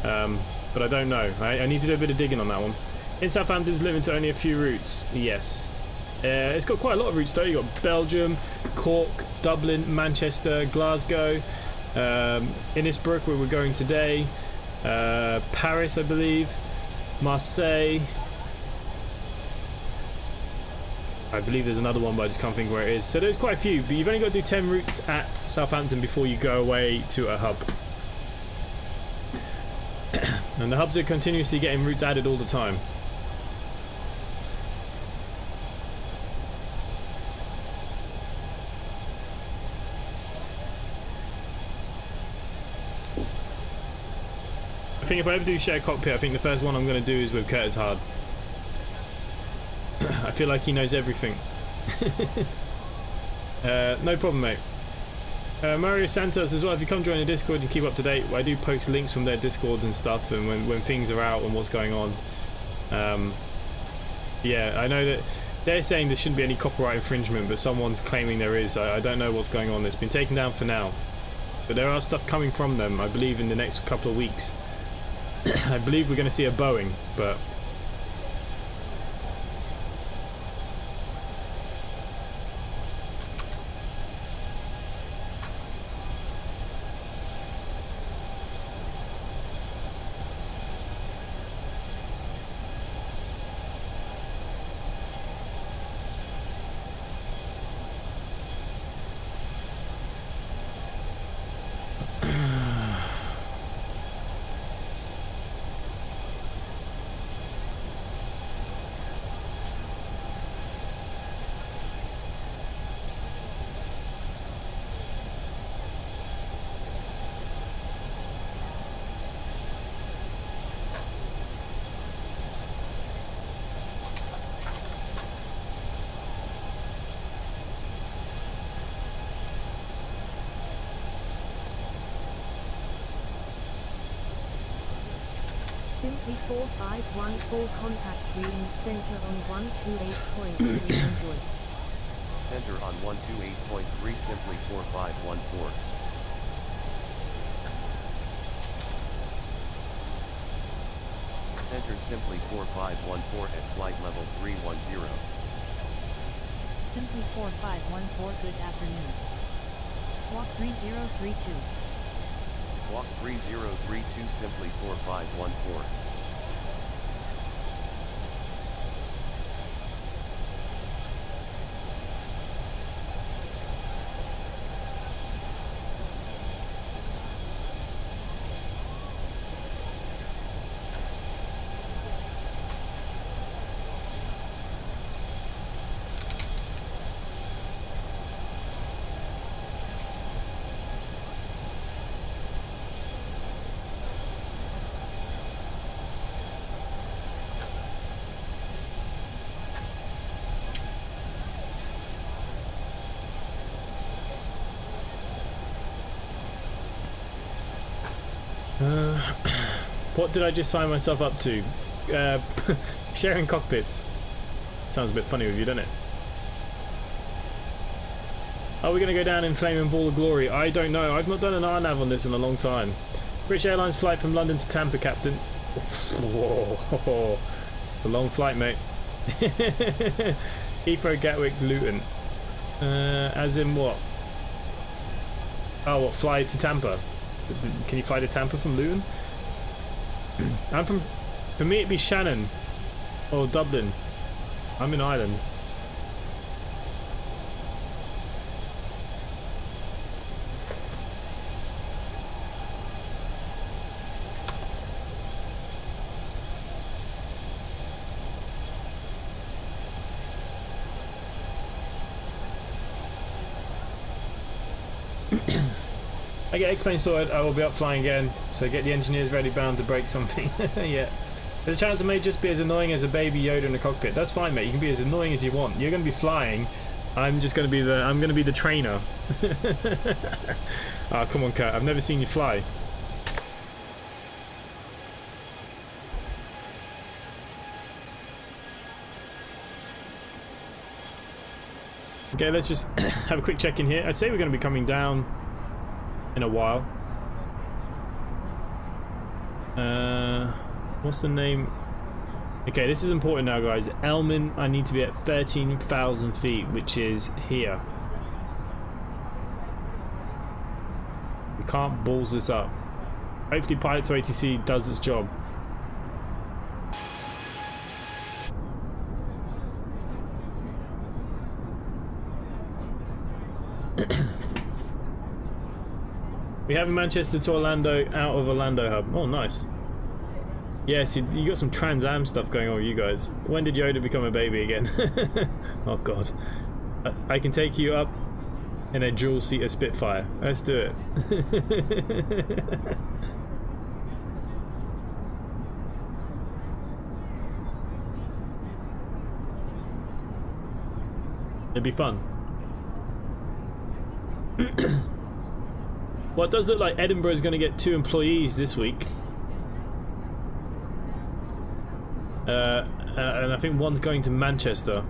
But I don't know. I need to do a bit of digging on that one. In Southampton, it's limited to only a few routes. Yes. It's got quite a lot of routes though. You've got Belgium, Cork, Dublin, Manchester, Glasgow, Innsbruck, where we're going today, Paris, I believe, Marseille. I believe there's another one, but I just can't think where it is. So there's quite a few, but you've only got to do 10 routes at Southampton before you go away to a hub. And the hubs are continuously getting routes added all the time. I think if I ever do share cockpit, I think the first one I'm going to do is with Curtis Hard. I feel like he knows everything. No problem, mate. Mario Santos as well, if you come join the Discord and keep up to date, I do post links from their Discords and stuff, and when things are out and what's going on. Yeah, I know that they're saying there shouldn't be any copyright infringement, but someone's claiming there is. I don't know what's going on. It's been taken down for now, but there are stuff coming from them, I believe, in the next couple of weeks. I believe we're going to see a Boeing, but Simply 4514 contact reading center on 128.3 Android. Center on 128.3, simply 4514. Center simply 4514 at flight level 310. Simply 4514, good afternoon. Squawk 3032. Squawk 3032, simply 4514. What did I just sign myself up to? sharing cockpits. Sounds a bit funny with you, doesn't it? Are we going to go down in flaming ball of glory? I don't know. I've not done an RNAV on this in a long time. British Airlines flight from London to Tampa, Captain. Whoa. It's a long flight, mate. Heathrow, Gatwick, Luton. As in what? Oh, what? Fly to Tampa? Can you fly to Tampa from Luton? I'm from... For me, it'd be Shannon. Or Dublin. I'm in Ireland. I get X-plane sorted, I will be up flying again, so get the engineers ready, bound to break something. Yeah. There's a chance I may just be as annoying as a baby Yoda in the cockpit. That's fine, mate. You can be as annoying as you want. You're going to be flying. I'm just going to be the trainer. Oh, come on, Kurt. I've never seen you fly. Okay, let's just have a quick check in here. I say we're going to be coming down in a while. What's the name? Okay, this is important now, guys. Elman, I need to be at 13,000 feet, which is here. We can't balls this up. Hopefully Pilot to ATC does its job. We have Manchester to Orlando out of Orlando hub. Oh, nice. Yes, you got some Trans Am stuff going on with you guys. When did Yoda become a baby again? Oh god. I can take you up in a dual-seater Spitfire. Let's do it. It'd be fun. Well, it does look like Edinburgh is going to get 2 employees this week. And I think one's going to Manchester,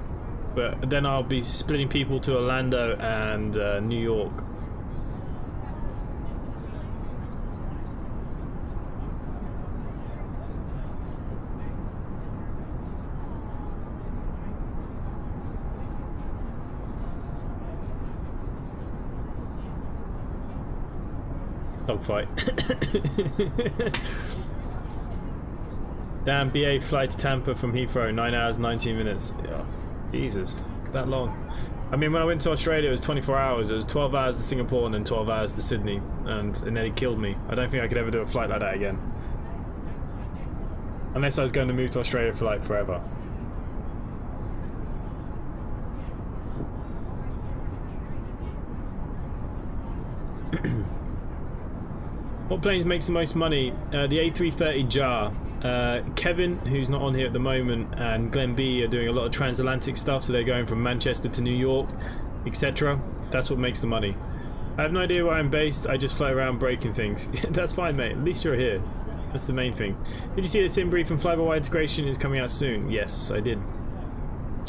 but then I'll be splitting people to Orlando and New York. Dogfight. Damn, BA flight to Tampa from Heathrow, 9 hours 19 minutes. Yeah, Jesus, that long. I mean, when I went to Australia, it was 24 hours. It was 12 hours to Singapore and then 12 hours to Sydney, and it nearly killed me. I don't think I could ever do a flight like that again, unless I was going to move to Australia for like forever. What planes makes the most money? The A330 JAR. Kevin, who's not on here at the moment, and Glenn B are doing a lot of transatlantic stuff, so they're going from Manchester to New York, etc. That's what makes the money. I have no idea where I'm based. I just fly around breaking things. That's fine, mate. At least you're here. That's the main thing. Did you see that SimBrief and Fly-by-Wire integration is coming out soon? Yes, I did.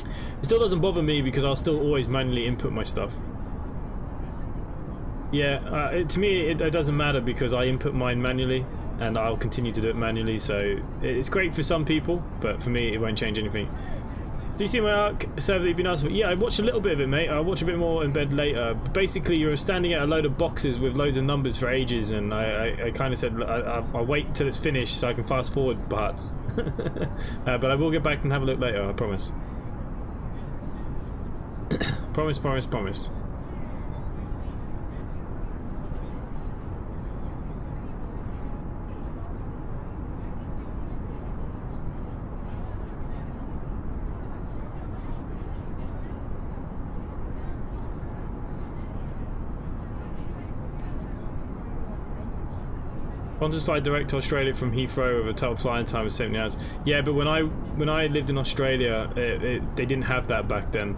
It still doesn't bother me because I'll still always manually input my stuff. Yeah, to me it doesn't matter because I input mine manually and I'll continue to do it manually, so it's great for some people, but for me it won't change anything. Do you see my ARC server that you've been asked for? Yeah, I watched a little bit of it, mate. I'll watch a bit more in bed later. Basically, you're standing at a load of boxes with loads of numbers for ages, and I kind of said I'll wait till it's finished so I can fast forward parts. But I will get back and have a look later, I promise. Promise, promise, promise. Qantas fly direct to Australia from Heathrow with a total flying time of 70 hours. Yeah, but when I lived in Australia, they didn't have that back then.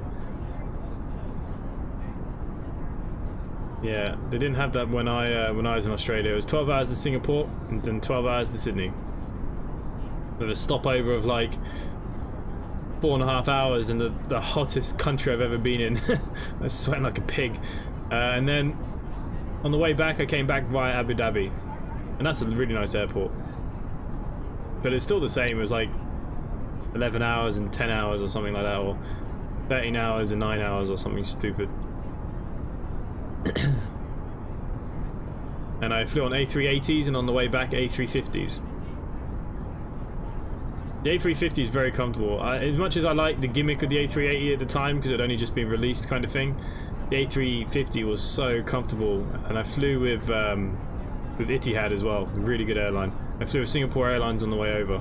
Yeah, they didn't have that when I was in Australia. It was 12 hours to Singapore and then 12 hours to Sydney. with a stopover of like 4.5 hours in the hottest country I've ever been in. I was sweating like a pig. And then on the way back, I came back via Abu Dhabi, and that's a really nice airport. But it's still the same. It was like 11 hours and 10 hours or something like that, or 13 hours and 9 hours or something stupid. And I flew on A380s, and on the way back A350s. The A350 is very comfortable. As much as I like the gimmick of the A380 at the time, because it had only just been released kind of thing, the A350 was so comfortable. And I flew with Etihad as well, a really good airline. I flew with Singapore Airlines on the way over.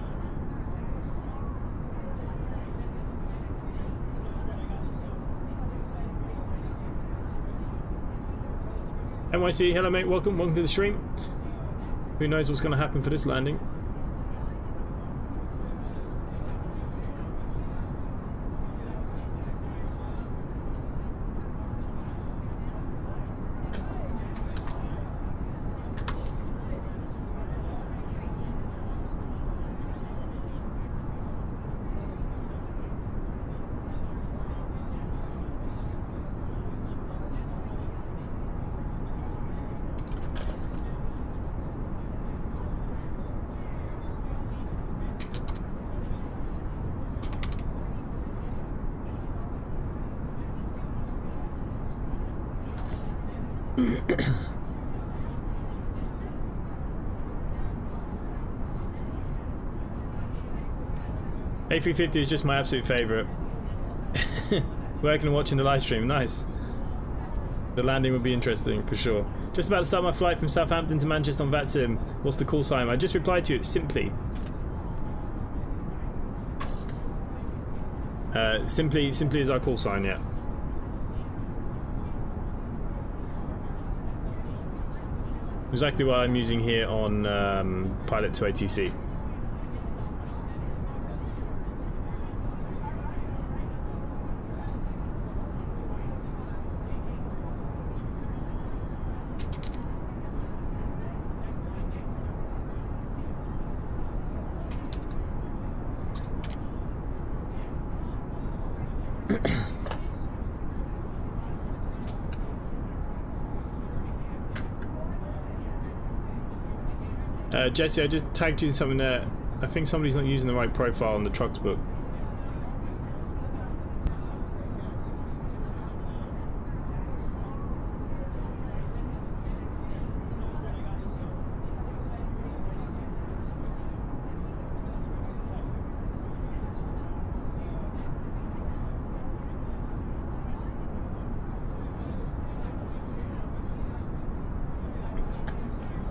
NYC, hello mate, welcome to the stream. Who knows what's going to happen for this landing? A350 is just my absolute favourite. Working and watching the live stream, nice. The landing would be interesting for sure. Just about to start my flight from Southampton to Manchester on VATSIM. What's the call sign? I just replied to you, it's simply. Simply is our call sign, yeah. Exactly what I'm using here on Pilot to ATC. Jesse, I just tagged you something there. I think somebody's not using the right profile on the trucks book.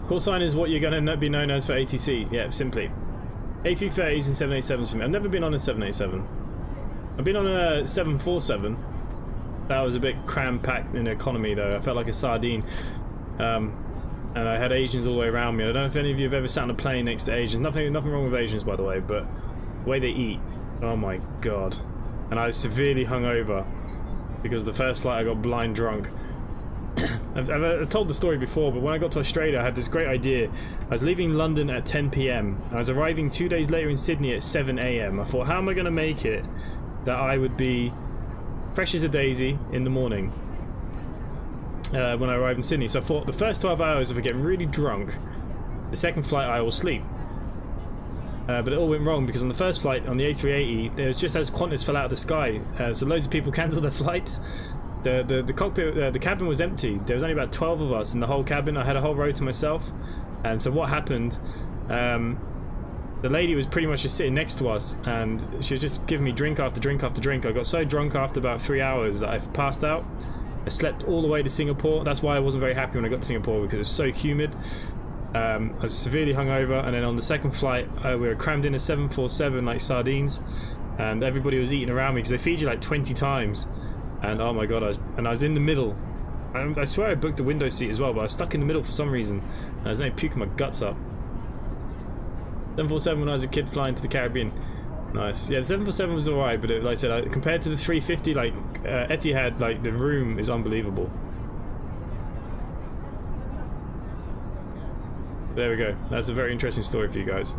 Call sign is what you're going to be known as for ATC. Yeah, simply. A330s and 787s for me. I've never been on a 787. I've been on a 747. That was a bit cram-packed in economy though. I felt like a sardine. And I had Asians all the way around me. I don't know if any of you have ever sat on a plane next to Asians. Nothing wrong with Asians, by the way, but the way they eat, oh my god. And I was severely hungover because the first flight I got blind drunk. I've told the story before, but when I got to Australia I had this great idea. I was leaving London at 10 PM. I was arriving 2 days later in Sydney at 7 AM. I thought, how am I going to make it that I would be fresh as a daisy in the morning when I arrived in Sydney? So I thought the first 12 hours, if I get really drunk, the second flight I will sleep. But it all went wrong because on the first flight on the A380 there was just as Qantas fell out of the sky, so loads of people cancelled their flights. The cockpit, the cabin was empty. There was only about 12 of us in the whole cabin. I had a whole row to myself. And so what happened, the lady was pretty much just sitting next to us and she was just giving me drink after drink after drink. I got so drunk after about 3 hours that I passed out. I slept all the way to Singapore. That's why I wasn't very happy when I got to Singapore, because it was so humid. I was severely hungover, and then on the second flight we were crammed in a 747 like sardines, and everybody was eating around me because they feed you like 20 times. And oh my god, I was in the middle. I swear I booked a window seat as well, but I was stuck in the middle for some reason. And I was nearly puking my guts up. 747 when I was a kid flying to the Caribbean. Nice. Yeah, the 747 was alright, but like I said, compared to the 350, like Etihad, like the room is unbelievable. There we go. That's a very interesting story for you guys.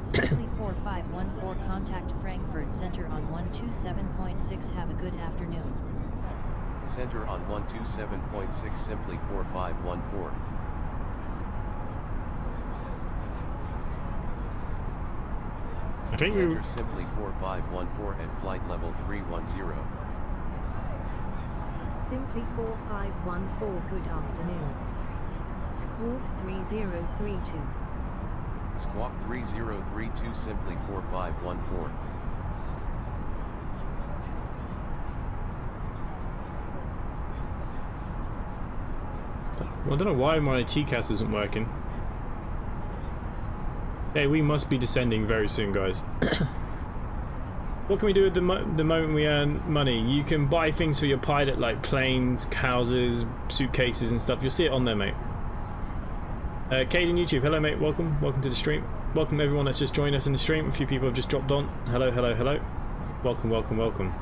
Simply 4514 contact Frankfurt Center on 127.6. Have a good afternoon. Center on 127.6 simply 4514. I think Center simply 4514 at flight level 310. Simply 4514 good afternoon. Squawk 3032. Squawk 3032 simply 4514. Well, I don't know why my TCAS isn't working. Hey, we must be descending very soon, guys. What can we do at the moment we earn money? You can buy things for your pilot, like planes, houses, suitcases and stuff. You'll see it on there, mate. Caden YouTube, hello mate, welcome to the stream. Welcome everyone that's just joined us in the stream. A few people have just dropped on. Hello. Welcome.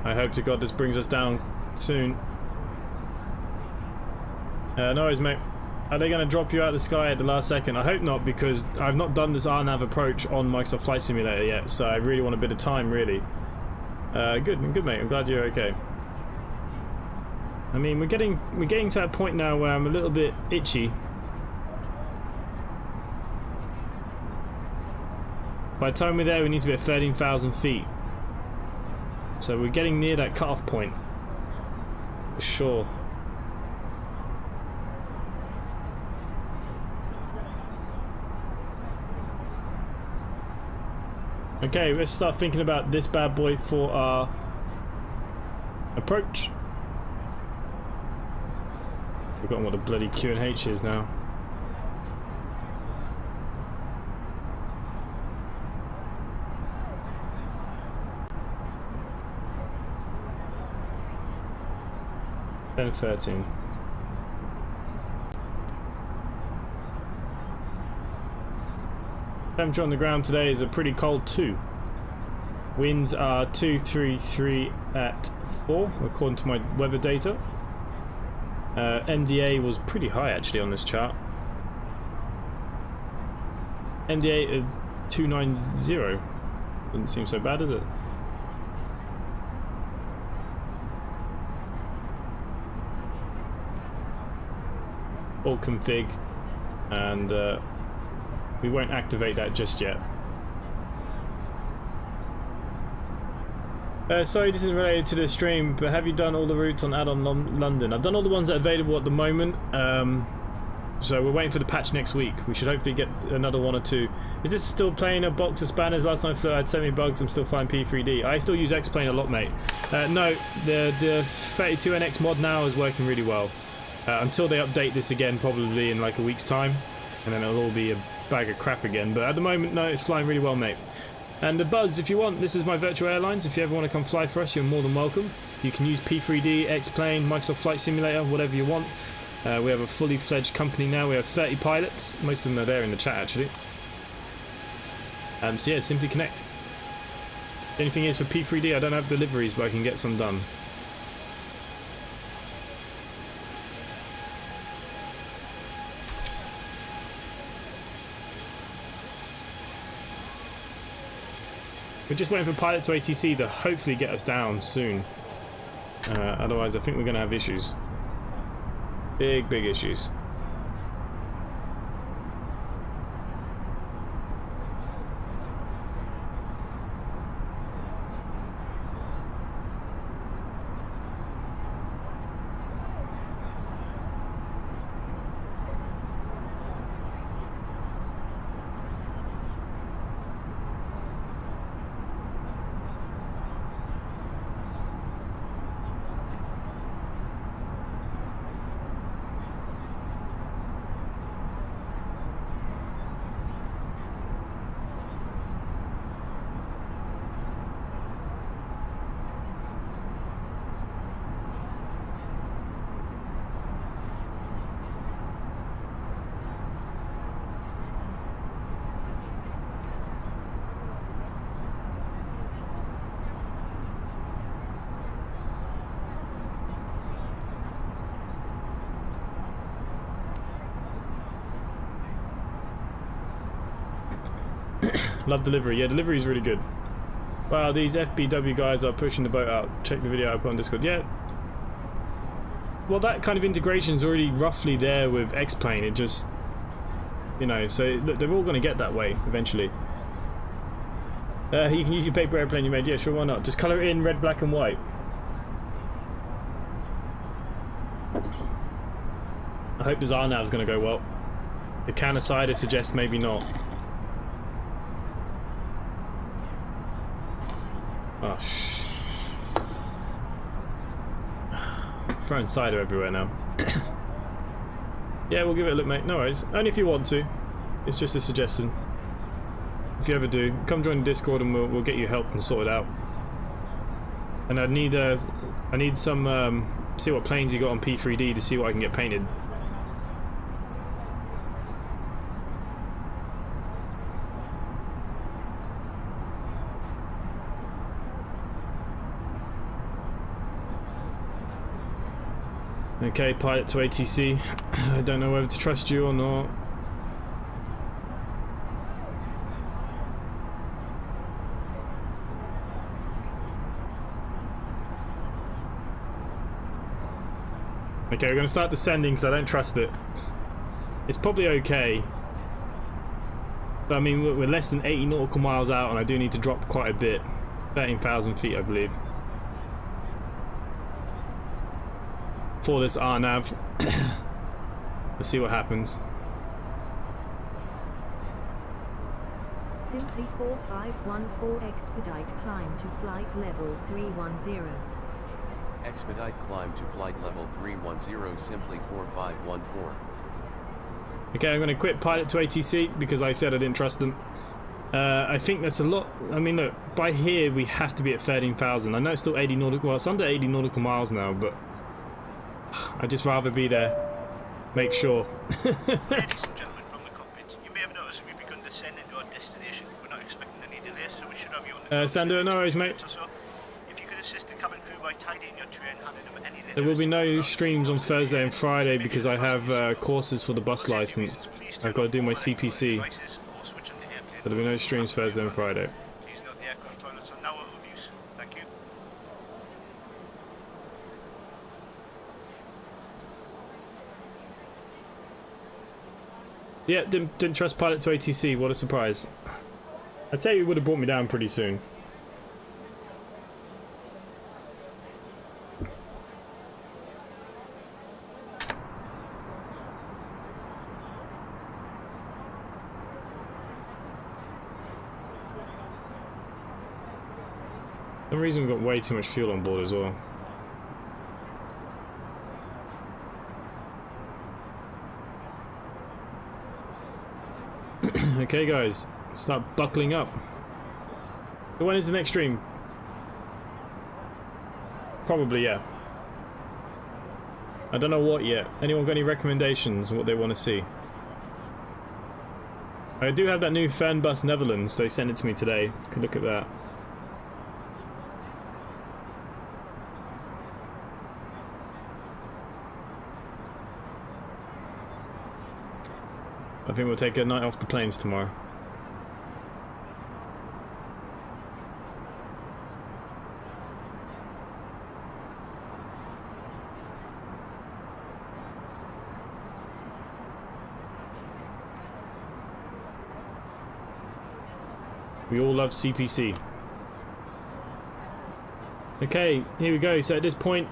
I hope to God this brings us down soon. No worries, mate. Are they going to drop you out of the sky at the last second? I hope not, because I've not done this RNAV approach on Microsoft Flight Simulator yet, so I really want a bit of time, really. Good, mate. I'm glad you're okay. I mean, we're getting to that point now where I'm a little bit itchy. By the time we're there, we need to be at 13,000 feet. So we're getting near that cutoff point, for sure. Okay, let's start thinking about this bad boy for our approach. Forgotten what the bloody Q&H is now. And 13. Temperature on the ground today is a pretty cold 2. Winds are 233 at 4 according to my weather data. MDA was pretty high actually on this chart. MDA 290 doesn't seem so bad, does it? All config, and we won't activate that just yet. Sorry, this isn't related to the stream, but have you done all the routes on add-on London? I've done all the ones that are available at the moment, so we're waiting for the patch next week. We should hopefully get another 1 or 2. Is this still playing a box of spanners? Last time I flew I had so many bugs, I'm still flying P3D. I still use X-Plane a lot, mate. No, the A32nx mod now is working really well. Until they update this again, probably in like a week's time, and then it'll all be a bag of crap again. But at the moment, no, it's flying really well, mate. And the Buzz, if you want, this is my virtual airlines. If you ever want to come fly for us, you're more than welcome. You can use P3D, X-Plane, Microsoft Flight Simulator, whatever you want. We have a fully fledged company now. We have 30 pilots. Most of them are there in the chat, actually. So yeah, simply connect. The only thing is, for P3D, I don't have deliveries, but I can get some done. We're just waiting for pilot to ATC to hopefully get us down soon. Otherwise, I think we're going to have issues. Big issues. Love delivery. Yeah, delivery is really good. Wow, these FBW guys are pushing the boat out. Check the video I put on Discord. Yeah. Well, that kind of integration is already roughly there with X-Plane. It just, you know, so they're all going to get that way eventually. You can use your paper airplane you made. Yeah, sure, why not? Just colour it in red, black and white. I hope this RNAV's going to go well. The can aside, I suggest maybe not. Oh, throwing cider everywhere now. Yeah, we'll give it a look, mate. No worries. Only if you want to. It's just a suggestion. If you ever do, come join the Discord and we'll get you help and sort it out. And I need some see what planes you got on P3D to see what I can get painted. Okay, pilot to ATC. I don't know whether to trust you or not. Okay, we're going to start descending because I don't trust it. It's probably okay. But I mean, we're less than 80 nautical miles out and I do need to drop quite a bit. 13,000 feet, I believe. For this RNAV. Let's see what happens. Simply 4514 expedite climb to flight level 310. Expedite climb to flight level 310, simply 4514. Okay, I'm going to quit pilot to ATC because I said I didn't trust them. I think that's a lot. I mean, look, by here we have to be at 13,000. I know it's still 80 nautical, well, it's under 80 nautical miles now, but I'd just rather be there. Make sure. Ladies and gentlemen from the cockpit, you may have noticed we've begun descending to our destination. We're not expecting any delays, so we should have you on the ground Sander, in the no next worries, few mate. minutes or so. If you could assist the cabin crew by tidying your tray and handing them any There will be no letters, streams on Thursday and Friday because I have courses for the bus license. I've got to do my CPC. So there'll be no streams Thursday and Friday. Please note the aircraft toilets are now out of use. Thank you. Yeah, didn't trust pilot to ATC. What a surprise. I'd say he would have brought me down pretty soon. For some reason we've got way too much fuel on board as well. Okay guys, start buckling up. So when is the next stream? Probably, yeah. I don't know what yet. Anyone got any recommendations on what they want to see? I do have that new Fernbus Netherlands. They sent it to me today. Could look at that. I think we'll take a night off the planes tomorrow. We all love CPC. Okay, here we go. So at this point,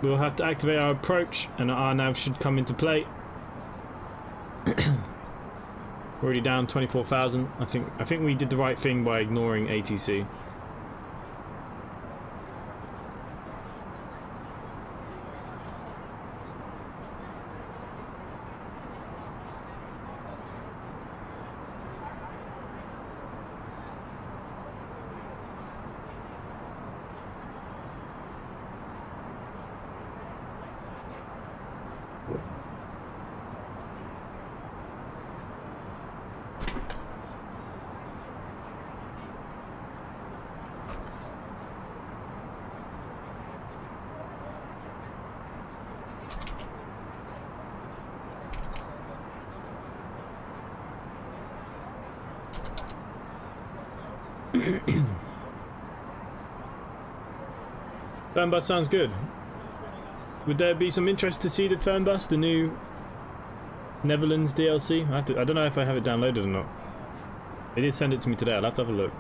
we'll have to activate our approach, and our RNAV should come into play. Already down 24,000. I think we did the right thing by ignoring ATC. Fernbus sounds good. Would there be some interest to see the Fernbus, the new Netherlands DLC? I don't know if I have it downloaded or not. They did send it to me today. I'll have to have a look.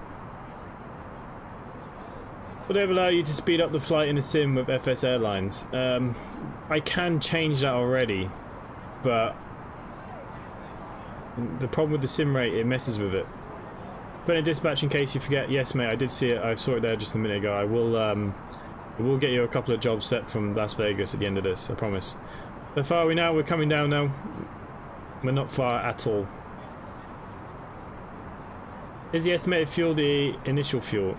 Would it allow you to speed up the flight in a sim with FsAirlines? I can change that already, but the problem with the sim rate, it messes with it. Put in dispatch in case you forget. Yes, mate, I did see it. I saw it there just a minute ago. I will get you a couple of jobs set from Las Vegas at the end of this, I promise. So far are we now? We're coming down now. We're not far at all. Is the estimated fuel the initial fuel?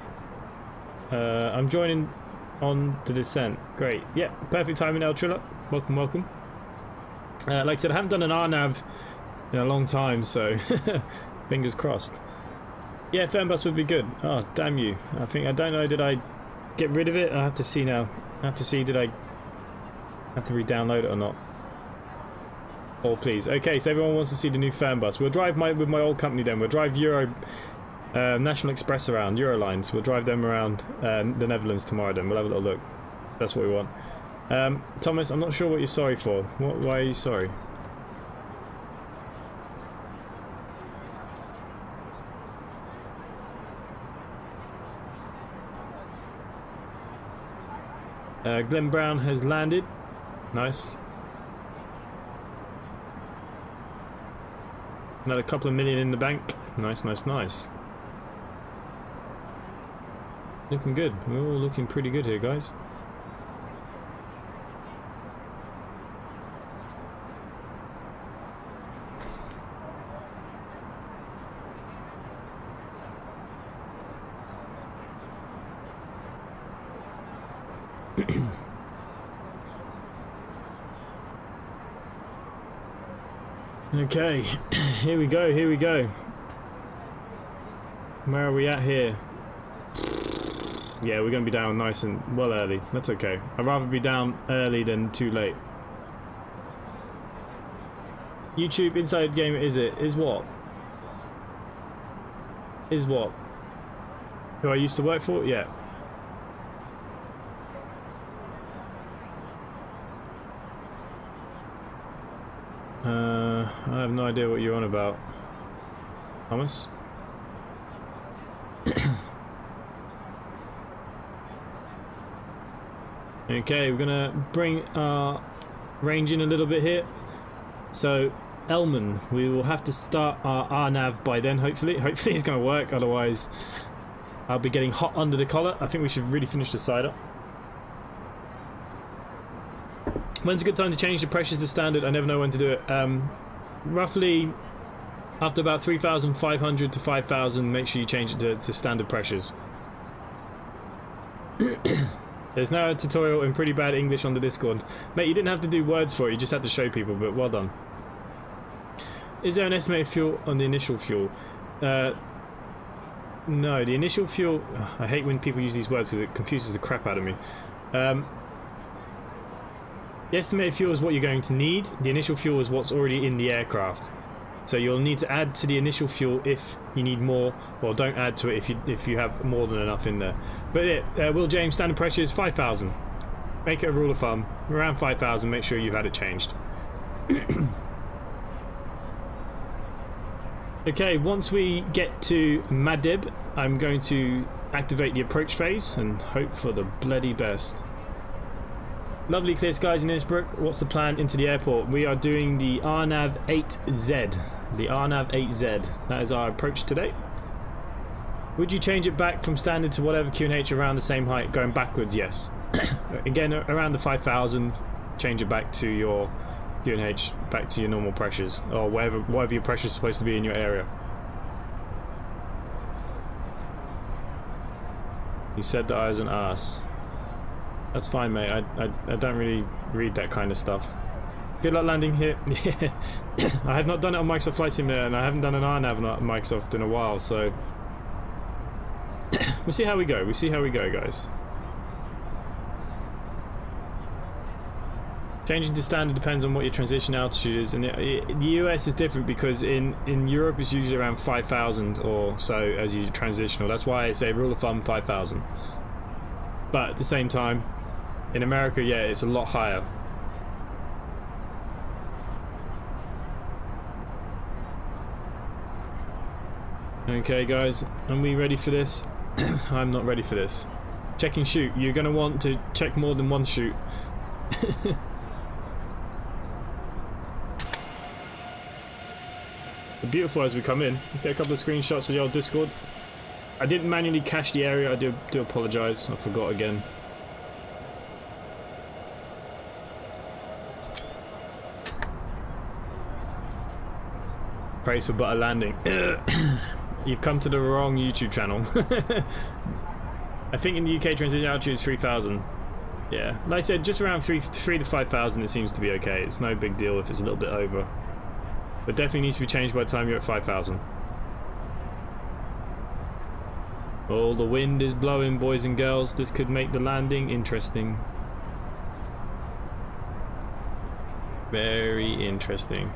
I'm joining on the descent. Great. Yeah, perfect timing, El Trilla. Welcome, welcome. Like I said, I haven't done an RNAV in a long time, so fingers crossed. Yeah, Fernbus would be good. Oh, damn you. I don't know, did I get rid of it? I have to see now. I have to see, did I have to re-download it or not? Oh, please. Okay, so everyone wants to see the new Fernbus. We'll drive with my old company then. We'll drive National Express around, FsAirlines. We'll drive them around the Netherlands tomorrow then. We'll have a little look. That's what we want. Thomas, I'm not sure what you're sorry for. Why are you sorry? Glenn Brown has landed. Nice. Another couple of million in the bank. Nice, nice, nice. Looking good. We're all looking pretty good here, guys. Okay, here we go, here we go. Where are we at here? Yeah, we're going to be down nice and well early. That's okay. I'd rather be down early than too late. YouTube InsideAgameR, is it? Is what? Is what? Who I used to work for? Yeah. I have no idea what you're on about, Thomas. Okay, we're gonna bring our range in a little bit here. So, Elman, we will have to start our RNAV by then, hopefully. Hopefully it's gonna work, otherwise I'll be getting hot under the collar. I think we should really finish the side up. When's a good time to change the pressures to standard? I never know when to do it. Roughly after about 3,500 to 5,000, make sure you change it to standard pressures. There's now a tutorial in pretty bad English on the Discord. Mate, you didn't have to do words for it, you just had to show people, but well done. Is there an estimated fuel on the initial fuel? No, the initial fuel... I hate when people use these words because it confuses the crap out of me. The estimated fuel is what you're going to need. The initial fuel is what's already in the aircraft. So you'll need to add to the initial fuel if you need more, or don't add to it if you have more than enough in there. But yeah, Will James, standard pressure is 5,000. Make it a rule of thumb. Around 5,000, make sure you've had it changed. Okay, once we get to Madeb, I'm going to activate the approach phase and hope for the bloody best. Lovely clear skies in Innsbruck. What's the plan into the airport? We are doing the RNAV 8Z. The RNAV 8Z. That is our approach today. Would you change it back from standard to whatever QNH around the same height? Going backwards, yes. Again, around the 5,000, change it back to your QNH, back to your normal pressures, or whatever your pressure is supposed to be in your area. You said that I was an ass. That's fine, mate. I don't really read that kind of stuff. Good luck landing here. I have not done it on Microsoft Flight Simulator, and I haven't done an RNAV on Microsoft in a while, so we'll see how we go. We'll see how we go, guys. Changing to standard depends on what your transition altitude is, and the US is different because in Europe it's usually around 5,000 or so as you transitional. That's why I say rule of thumb 5,000. But at the same time, in America, yeah, it's a lot higher. Okay, guys, are we ready for this? I'm not ready for this. Checking chute. You're going to want to check more than one chute. Beautiful as we come in. Let's get a couple of screenshots for the old Discord. I didn't manually cache the area. I do apologise. I forgot again. Praise for butter landing. You've come to the wrong YouTube channel. I think in the UK transition altitude is 3,000. Yeah, like I said, just around 3 to 5,000 it seems to be okay. It's no big deal if it's a little bit over. But definitely needs to be changed by the time you're at 5,000. Oh, the wind is blowing, boys and girls. This could make the landing interesting. Very interesting.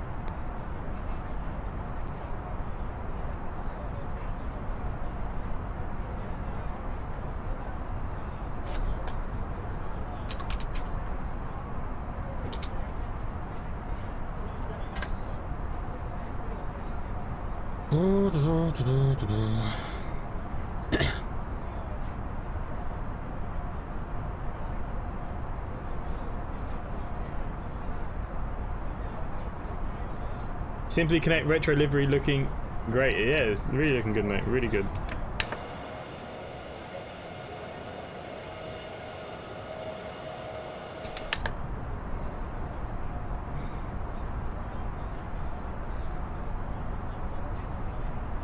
Simply Connect retro livery looking great. Yeah, it's really looking good, mate. Really good.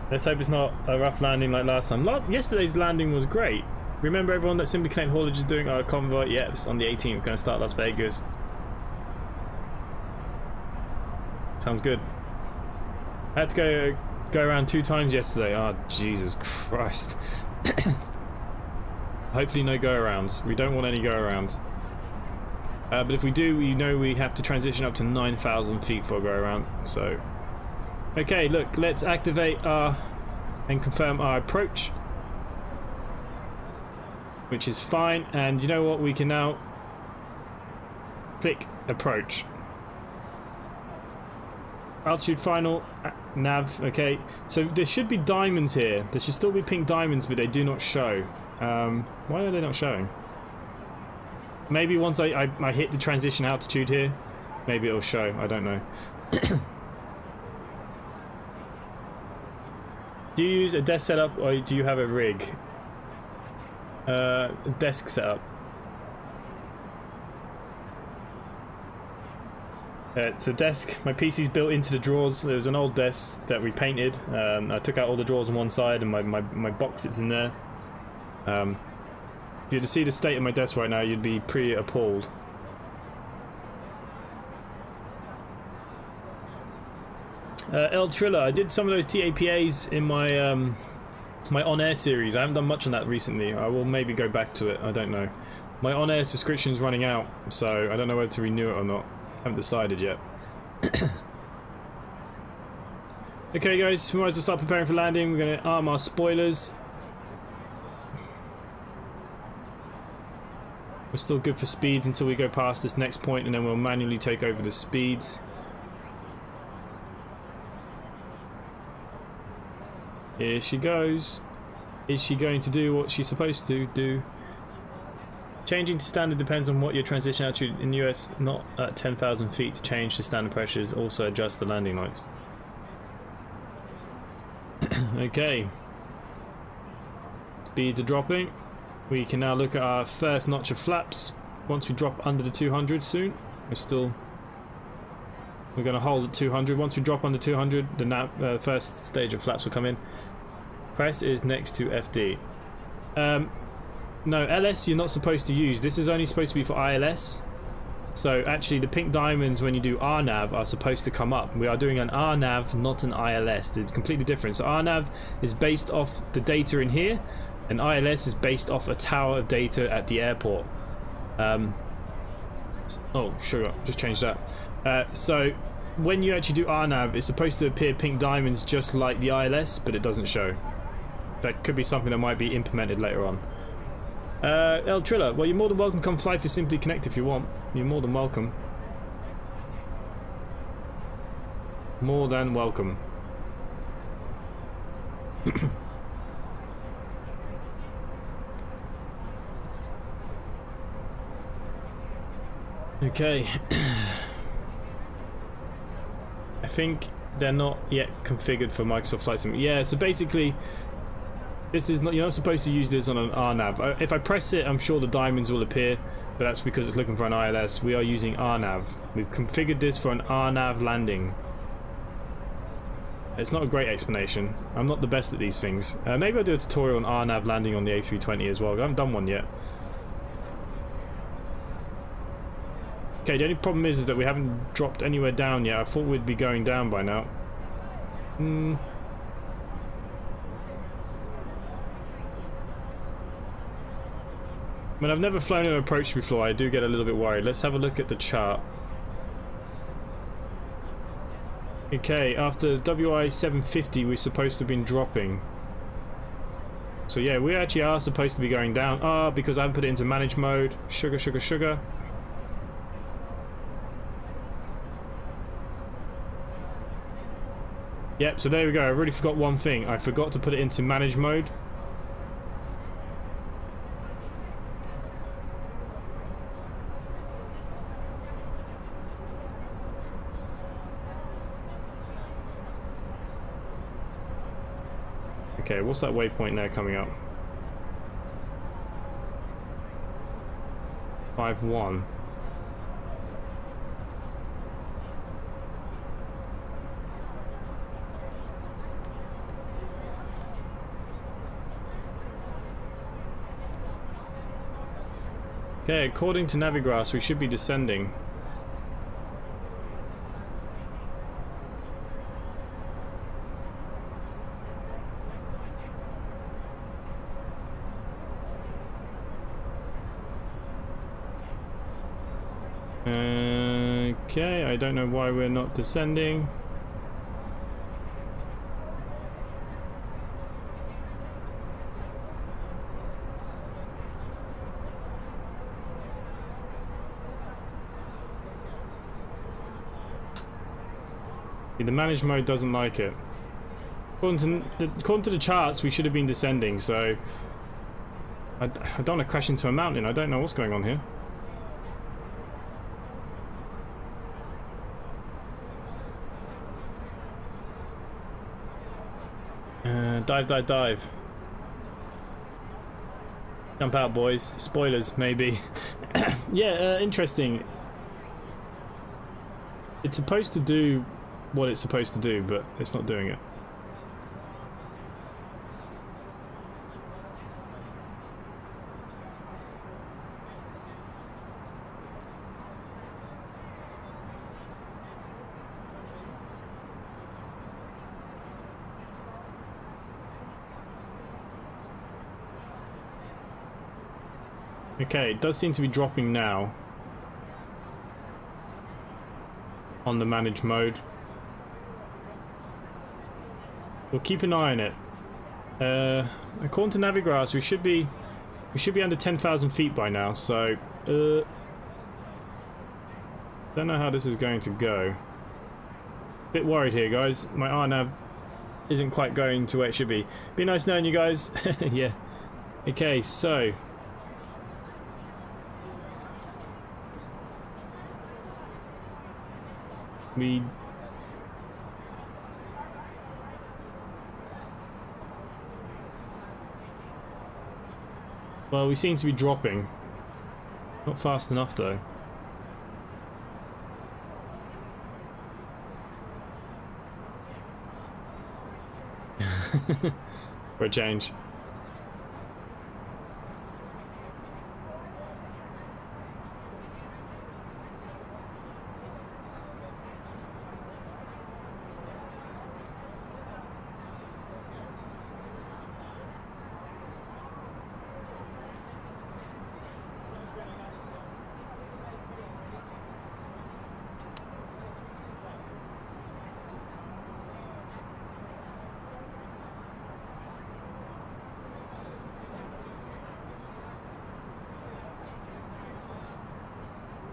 Let's hope it's not a rough landing like last time. Yesterday's landing was great. Remember everyone that Simply Connect haulage is doing our convoy? Yes, on the 18th. We're going to start Las Vegas. Sounds good. I had to go around 2 times yesterday. Oh, Jesus Christ. Hopefully no go-arounds. We don't want any go-arounds. But if we do, you know we have to transition up to 9,000 feet for a go-around. So, okay, look, let's activate and confirm our approach. Which is fine. And you know what? We can now click approach. Altitude final, nav, okay. So there should be diamonds here. There should still be pink diamonds, but they do not show. Why are they not showing? Maybe once I hit the transition altitude here, maybe it'll show. I don't know. Do you use a desk setup or do you have a rig? Desk setup. It's a desk. My PC's built into the drawers. There was an old desk that we painted. I took out all the drawers on one side and my box sits in there. If you were to see the state of my desk right now, you'd be pretty appalled. El Triller, I did some of those TAPAs in my my on-air series. I haven't done much on that recently. I will maybe go back to it. I don't know. My on-air subscription's running out, so I don't know whether to renew it or not. Haven't decided yet. Okay guys, we might as well start preparing for landing. We're going to arm our spoilers. We're still good for speeds until we go past this next point, and then we'll manually take over the speeds. Here she goes. Is she going to do what she's supposed to do? Changing to standard depends on what your transition altitude in the US, not at 10,000 feet to change to standard pressures. Also adjust the landing lights. Okay. Speeds are dropping. We can now look at our first notch of flaps. Once we drop under the 200 soon, we're going to hold at 200. Once we drop under 200, the first stage of flaps will come in. Press is next to FD. No, LS you're not supposed to use. This is only supposed to be for ILS. So actually the pink diamonds when you do RNAV are supposed to come up. We are doing an RNAV, not an ILS. It's completely different. So RNAV is based off the data in here, and ILS is based off a tower of data at the airport. Oh, sugar, just changed that. So when you actually do RNAV, it's supposed to appear pink diamonds just like the ILS, but it doesn't show. That could be something that might be implemented later on. El Triller, well, you're more than welcome to come fly for Simply Connect if you want. You're more than welcome. More than welcome. Okay. I think they're not yet configured for Microsoft Flight Sim. Yeah, so basically, this is not, you're not supposed to use this on an RNAV. If I press it, I'm sure the diamonds will appear, but that's because it's looking for an ILS. We are using RNAV. We've configured this for an RNAV landing. It's not a great explanation. I'm not the best at these things. Maybe I'll do a tutorial on RNAV landing on the A320 as well. I haven't done one yet. Okay, the only problem is that we haven't dropped anywhere down yet. I thought we'd be going down by now. I mean, I've never flown an approach before. I do get a little bit worried. Let's have a look at the chart. Okay, after WI 750, we're supposed to have been dropping. So yeah, we actually are supposed to be going down. Ah, because I haven't put it into manage mode. Sugar, sugar, sugar. Yep, so there we go. I really forgot one thing. I forgot to put it into manage mode. Okay, what's that waypoint now coming up? 5-1. Okay, according to Navigraph, we should be descending. Okay, I don't know why we're not descending. The manage mode doesn't like it. According to the charts, we should have been descending, so I don't want to crash into a mountain. I don't know what's going on here. Dive, dive, dive. Jump out, boys. Spoilers, maybe. Yeah, interesting. It's supposed to do what it's supposed to do, but it's not doing it. Okay, it does seem to be dropping now on the manage mode. We'll keep an eye on it. According to Navigraph, we should be under 10,000 feet by now. So, don't know how this is going to go. Bit worried here, guys. My RNAV isn't quite going to where it should be. Be nice knowing you guys. Yeah. Okay, so. Well, we seem to be dropping. Not fast enough, though. For a change.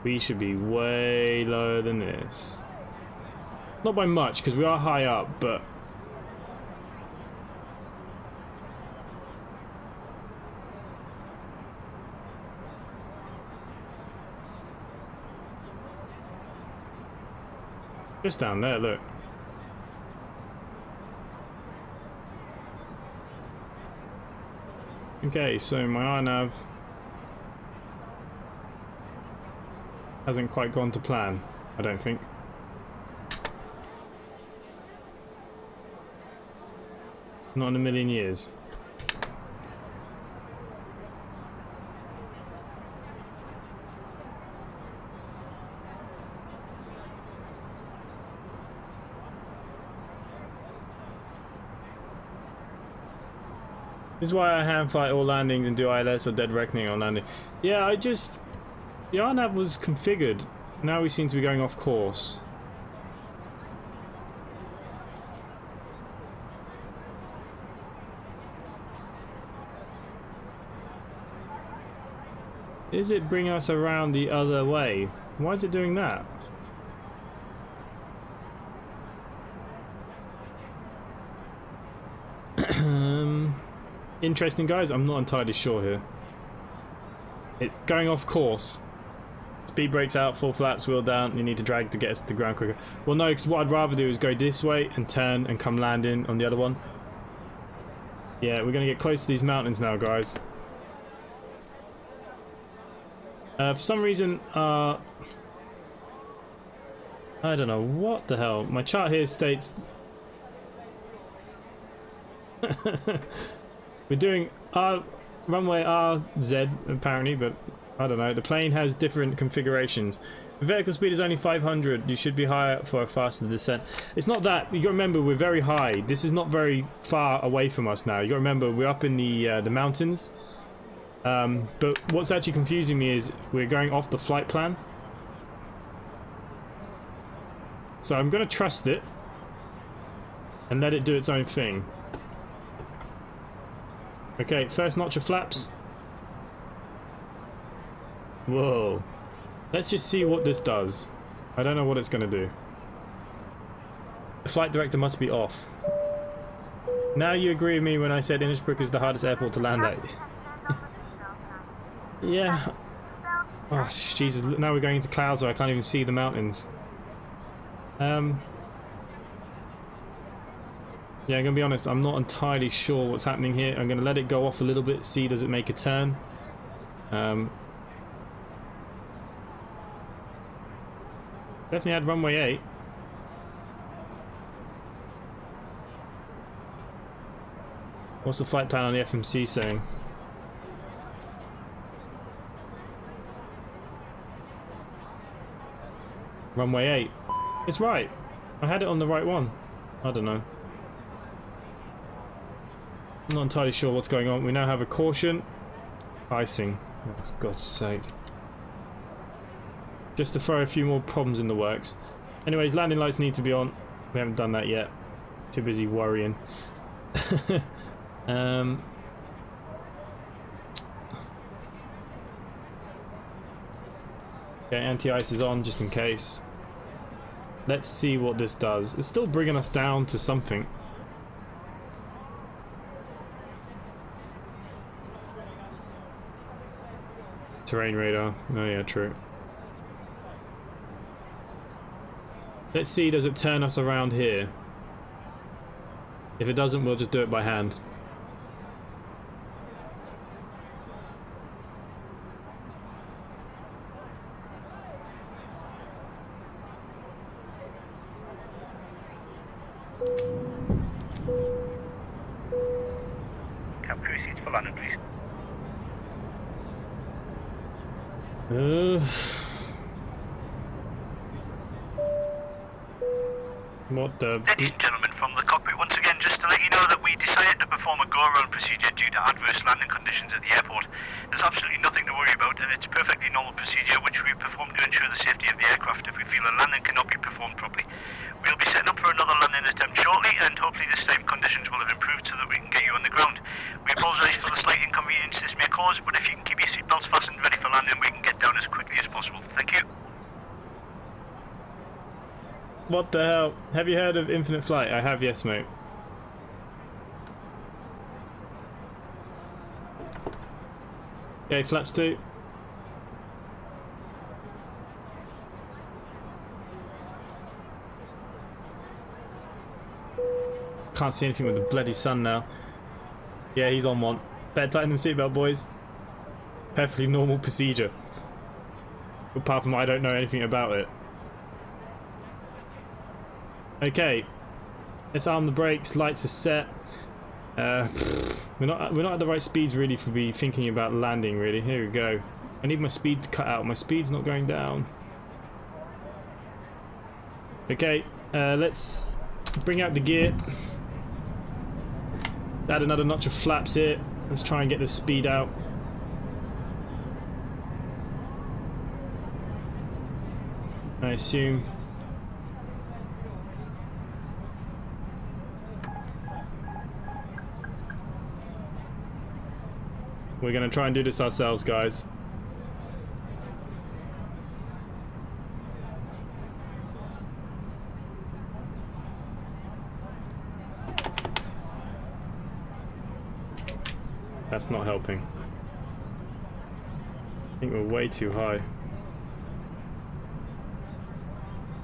We should be way lower than this. Not by much, because we are high up, but... just down there, look. Okay, so my RNAV hasn't quite gone to plan, I don't think. Not in a million years. This is why I hand flight all landings and do ILS or dead reckoning on landing. Yeah, the RNAV was configured. Now we seem to be going off course. Is it bringing us around the other way? Why is it doing that? Interesting, guys. I'm not entirely sure here. It's going off course. Speed brakes out, full flaps, wheel down. You need to drag to get us to the ground quicker. Well, no, because what I'd rather do is go this way and turn and come land in on the other one. Yeah, we're going to get close to these mountains now, guys. For some reason, I don't know what the hell. My chart here states we're doing runway RZ apparently, but I don't know. The plane has different configurations. The vertical speed is only 500. You should be higher for a faster descent. It's not that. You got to remember we're very high. This is not very far away from us now. You got to remember we're up in the mountains. But what's actually confusing me is we're going off the flight plan. So I'm going to trust it and let it do its own thing. Okay, first notch of flaps. Whoa. Let's just see what this does. I don't know what it's going to do. The flight director must be off. Now you agree with me when I said Innsbruck is the hardest airport to land at. Yeah. Oh, Jesus. Now we're going into clouds where I can't even see the mountains. Yeah, I'm going to be honest, I'm not entirely sure what's happening here. I'm going to let it go off a little bit, see does it make a turn. Definitely had runway 8. What's the flight plan on the FMC saying? Runway 8. It's right. I had it on the right one. I don't know. I'm not entirely sure what's going on. We now have a caution. Icing. Oh, for God's sake. Just to throw a few more problems in the works. Anyways, landing lights need to be on. We haven't done that yet. Too busy worrying. Okay, anti-ice is on just in case. Let's see what this does. It's still bringing us down to something. Terrain radar. Oh yeah, true. Let's see, does it turn us around here? If it doesn't, we'll just do it by hand. Can proceed for landing, please. What the... Ladies and gentlemen, from the cockpit once again, just to let you know that we decided to perform a go-around procedure due to adverse landing conditions at the airport. There's absolutely nothing to worry about, and it's a perfectly normal procedure which we perform to ensure the safety of the aircraft if we feel a landing cannot be performed properly. We'll be setting up for another landing attempt shortly, and hopefully this time conditions will have improved so that we can get you on the ground. We apologise for the slight inconvenience this may cause, but if you can keep your seatbelts fastened ready for landing, we can get down as quickly as possible. Thank you. What the hell? Have you heard of infinite flight? I have, yes, mate. Okay, flaps 2. Can't see anything with the bloody sun now. Yeah, he's on one. Better tighten them seatbelt, boys. Perfectly normal procedure. Apart from I don't know anything about it. Okay, let's arm the brakes. Lights are set. We're not at the right speeds really for be thinking about landing. Really, here we go. I need my speed to cut out. My speed's not going down. Okay, let's bring out the gear. Let's add another notch of flaps here. Let's try and get the speed out. I assume. We're going to try and do this ourselves, guys. That's not helping. I think we're way too high. It'd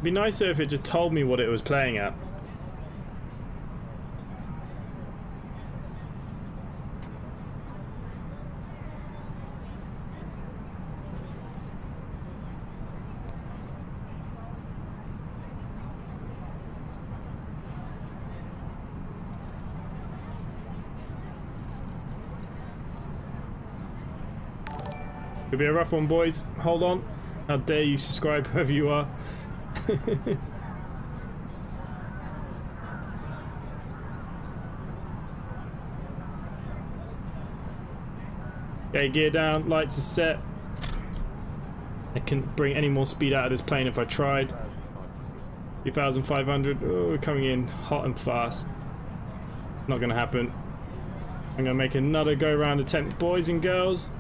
be nicer if it just told me what it was playing at. Could be a rough one, boys. Hold on. How dare you subscribe, whoever you are. Okay, gear down, lights are set. I couldn't bring any more speed out of this plane if I tried. 2,500. Oh, we're coming in hot and fast. Not gonna happen. I'm gonna make another go round attempt, boys and girls.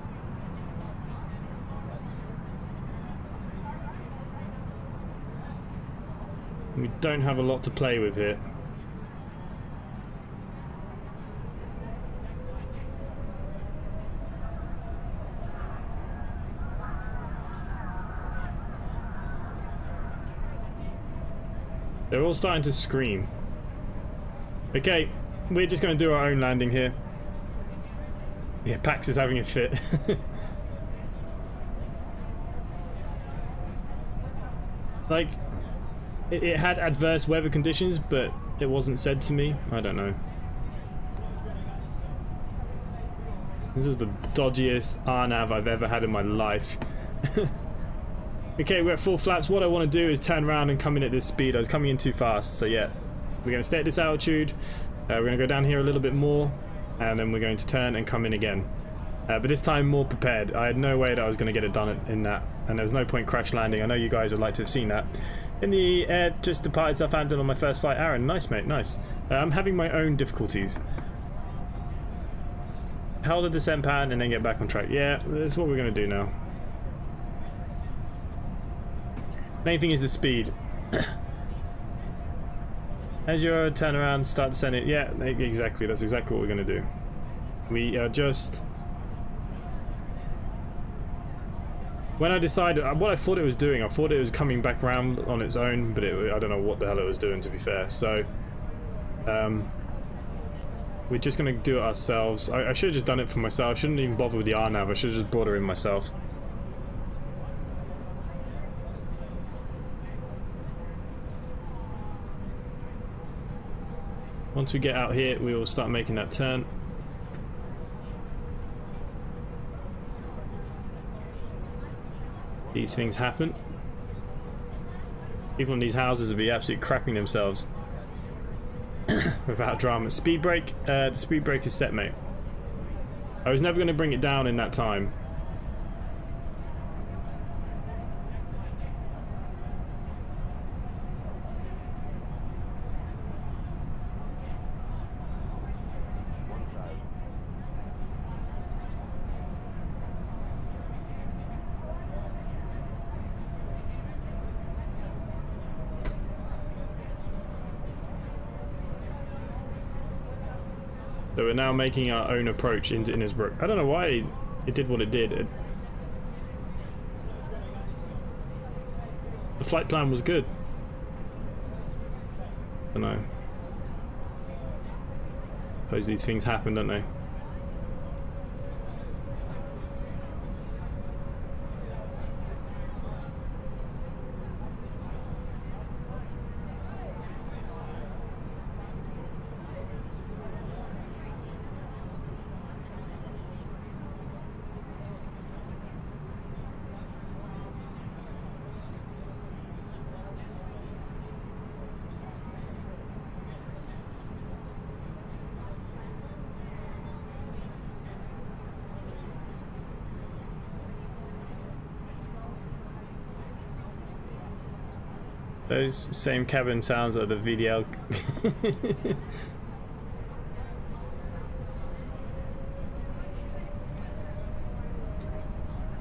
We don't have a lot to play with here. They're all starting to scream. Okay, we're just going to do our own landing here. Yeah, Pax is having a fit. Like, it had adverse weather conditions, but it wasn't said to me. I don't know. This is the dodgiest RNAV I've ever had in my life. Okay, we're at full flaps. What I want to do is turn around and come in at this speed. I was coming in too fast, so yeah. We're going to stay at this altitude. We're going to go down here a little bit more, and then we're going to turn and come in again. But this time more prepared. I had no way that I was going to get it done in that, and there was no point crash landing. I know you guys would like to have seen that. In the air, just departed Southampton on my first flight. Aaron, nice mate, nice. I'm having my own difficulties. Hold the descent pattern and then get back on track. Yeah, that's what we're going to do now. Main thing is the speed. As you turn around, start descending. Yeah, exactly. That's exactly what we're going to do. We are just... When I decided, what I thought it was doing, I thought it was coming back round on its own, but I don't know what the hell it was doing, to be fair. So, we're just going to do it ourselves. I should have just done it for myself. I shouldn't even bother with the RNAV. I should have just brought her in myself. Once we get out here, we will start making that turn. These things happen. People in these houses will be absolutely crapping themselves without drama. Speed brake. The speed brake is set, mate. I was never going to bring it down in that time. So we're now making our own approach into Innsbruck. I don't know why it did what it did. The flight plan was good. I don't know. Suppose these things happen, don't they? Those same cabin sounds are the VDL.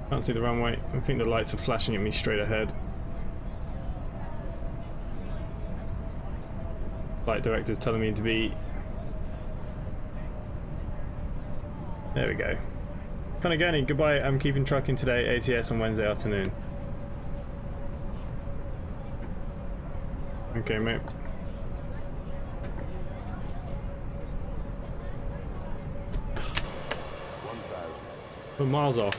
Can't see the runway. I think the lights are flashing at me straight ahead. Flight director's telling me to be... There we go. Panagani, goodbye. I'm keeping trucking today. ATS on Wednesday afternoon. Okay, mate. We're miles off.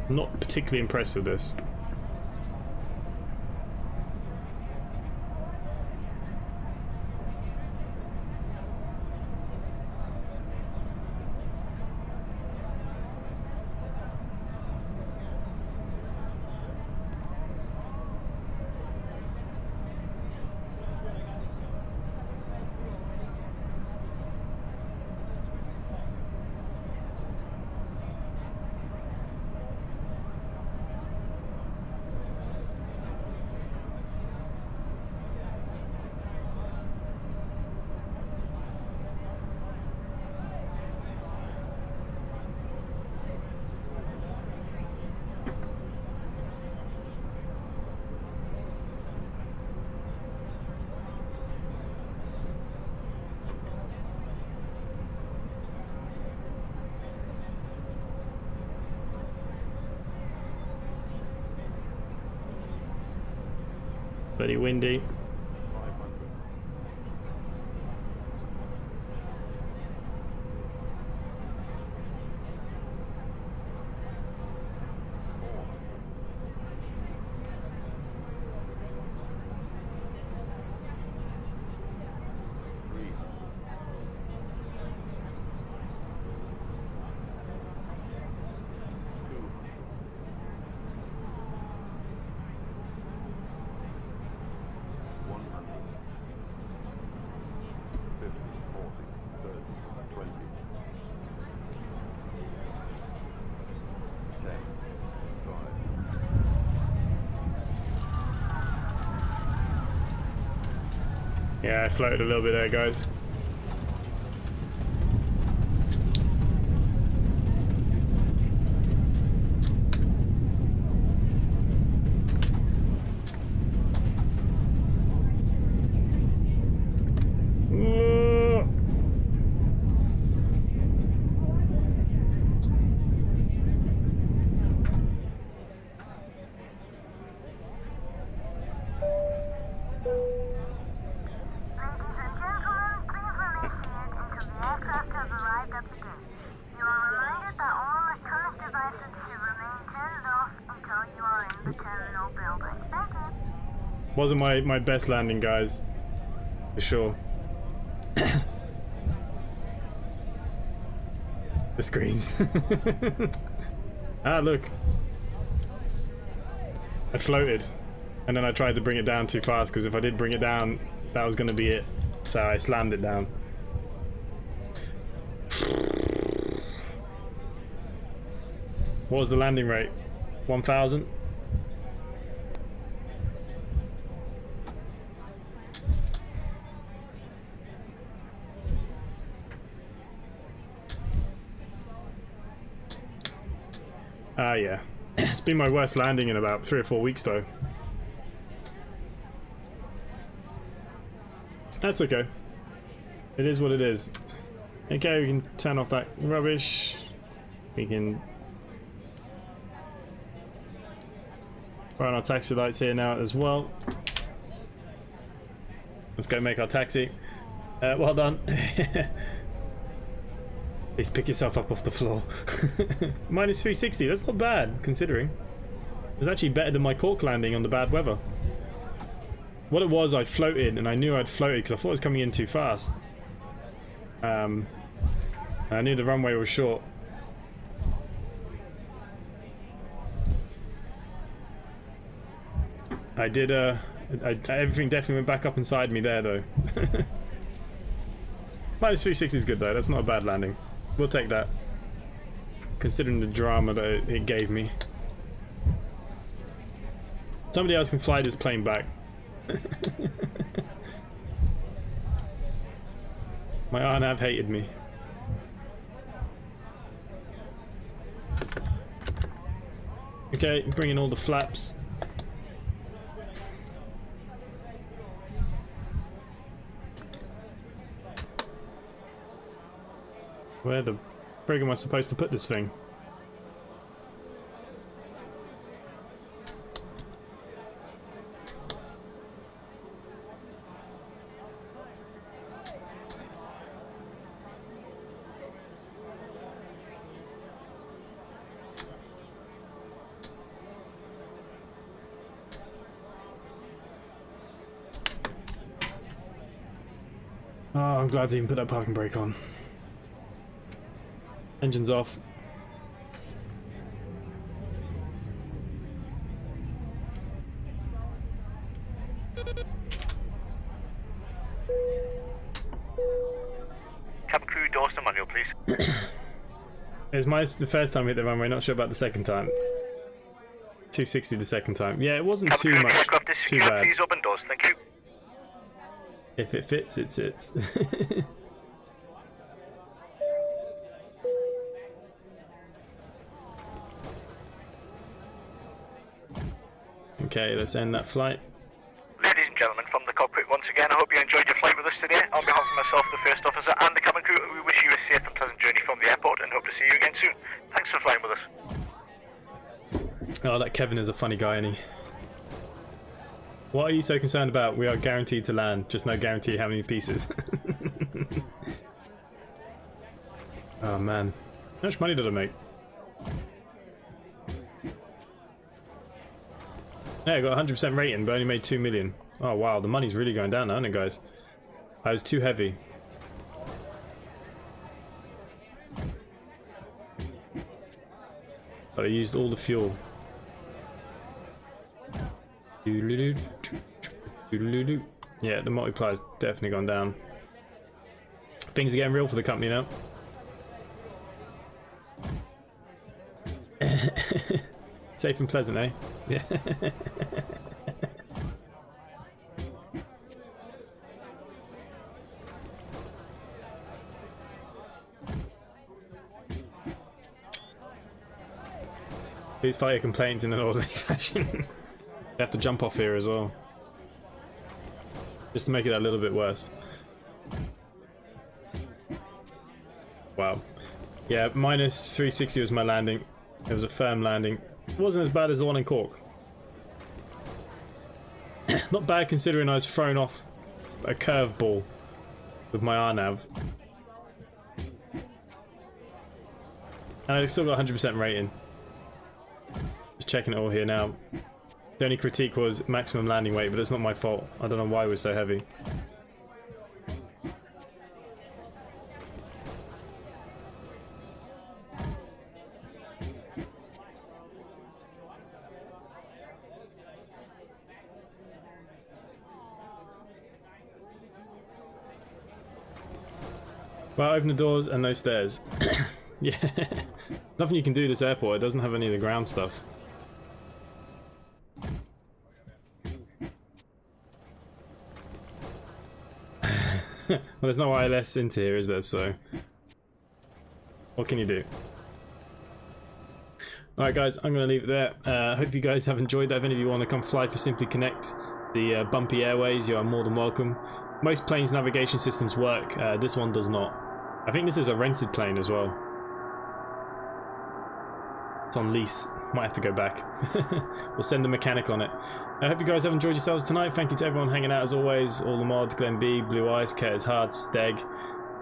I'm not particularly impressed with this. Pretty windy. Yeah, I floated a little bit there, guys. Wasn't my best landing, guys, for sure. The screams. Ah, look. I floated, and then I tried to bring it down too fast, because if I did bring it down, that was going to be it. So I slammed it down. What was the landing rate? 1,000? Yeah. It's been my worst landing in about 3 or 4 weeks though. That's okay. It is what it is. Okay, we can turn off that rubbish. We can put on our taxi lights here now as well. Let's go make our taxi. Well done. Please pick yourself up off the floor. Minus 360, that's not bad considering. It was actually better than my cork landing on the bad weather. What it was, I floated, and I knew I'd floated because I thought I was coming in too fast. I knew the runway was short. I did, everything definitely went back up inside me there though. Minus 360 is good though, that's not a bad landing. We'll take that, considering the drama that it gave me. Somebody else can fly this plane back. My RNAV hated me. Okay, bring in all the flaps. Where the frig am I supposed to put this thing? Oh, I'm glad to even put that parking brake on. Engine's off. Cabin crew, doors to manual, please. It was the first time we hit the runway, not sure about the second time. 260 the second time. Yeah, it wasn't Cabin too crew, much, aircraft is too secure. bad. Please open doors, thank you. If it fits, it sits. Okay, let's end that flight. Ladies and gentlemen, from the cockpit once again, I hope you enjoyed your flight with us today. On behalf of myself, the first officer, and the cabin crew, we wish you a safe and pleasant journey from the airport and hope to see you again soon. Thanks for flying with us. Oh, that Kevin is a funny guy, isn't he? What are you so concerned about? We are guaranteed to land, just no guarantee how many pieces. Oh man, how much money did I make? Yeah, I got 100% rating, but only made 2 million. Oh wow, the money's really going down now, isn't it, guys? I was too heavy. But I used all the fuel. Yeah, the multiplier's definitely gone down. Things are getting real for the company now. Safe and pleasant, eh? Yeah. Please file your complaints in an orderly fashion. You have to jump off here as well, just to make it a little bit worse. Wow. Yeah, minus 360 was my landing. It was a firm landing. It wasn't as bad as the one in Cork. Not bad considering I was thrown off a curveball with my RNAV. And I still got 100% rating. Just checking it all here now. The only critique was maximum landing weight, but it's not my fault. I don't know why we're so heavy. Well, open the doors and no stairs. Yeah. Nothing you can do this airport. It doesn't have any of the ground stuff. Well, there's no ILS into here, is there? So what can you do? Alright guys, I'm going to leave it there. Hope you guys have enjoyed that. If any of you want to come fly for Simply Connect, the bumpy airways, you are more than welcome. Most planes' navigation systems work, this one does not. I think this is a rented plane as well. It's on lease, might have to go back. We'll send the mechanic on it. I hope you guys have enjoyed yourselves tonight. Thank you to everyone hanging out as always. All the mods, Glenn B, Blue Eyes, Curtis Hard, Steg.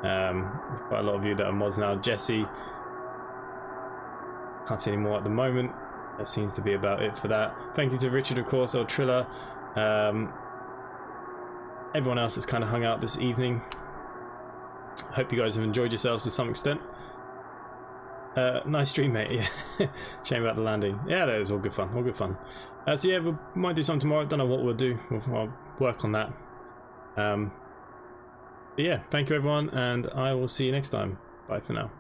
There's quite a lot of you that are mods now. Jesse. Can't see any more at the moment. That seems to be about it for that. Thank you to Richard, of course, or Triller. Everyone else that's kind of hung out this evening. Hope you guys have enjoyed yourselves to some extent. Nice stream, mate. Yeah. Shame about the landing. Yeah, that was all good fun. All good fun. So yeah, we might do something tomorrow. Don't know what we'll do. I'll work on that. But yeah, thank you everyone, and I will see you next time. Bye for now.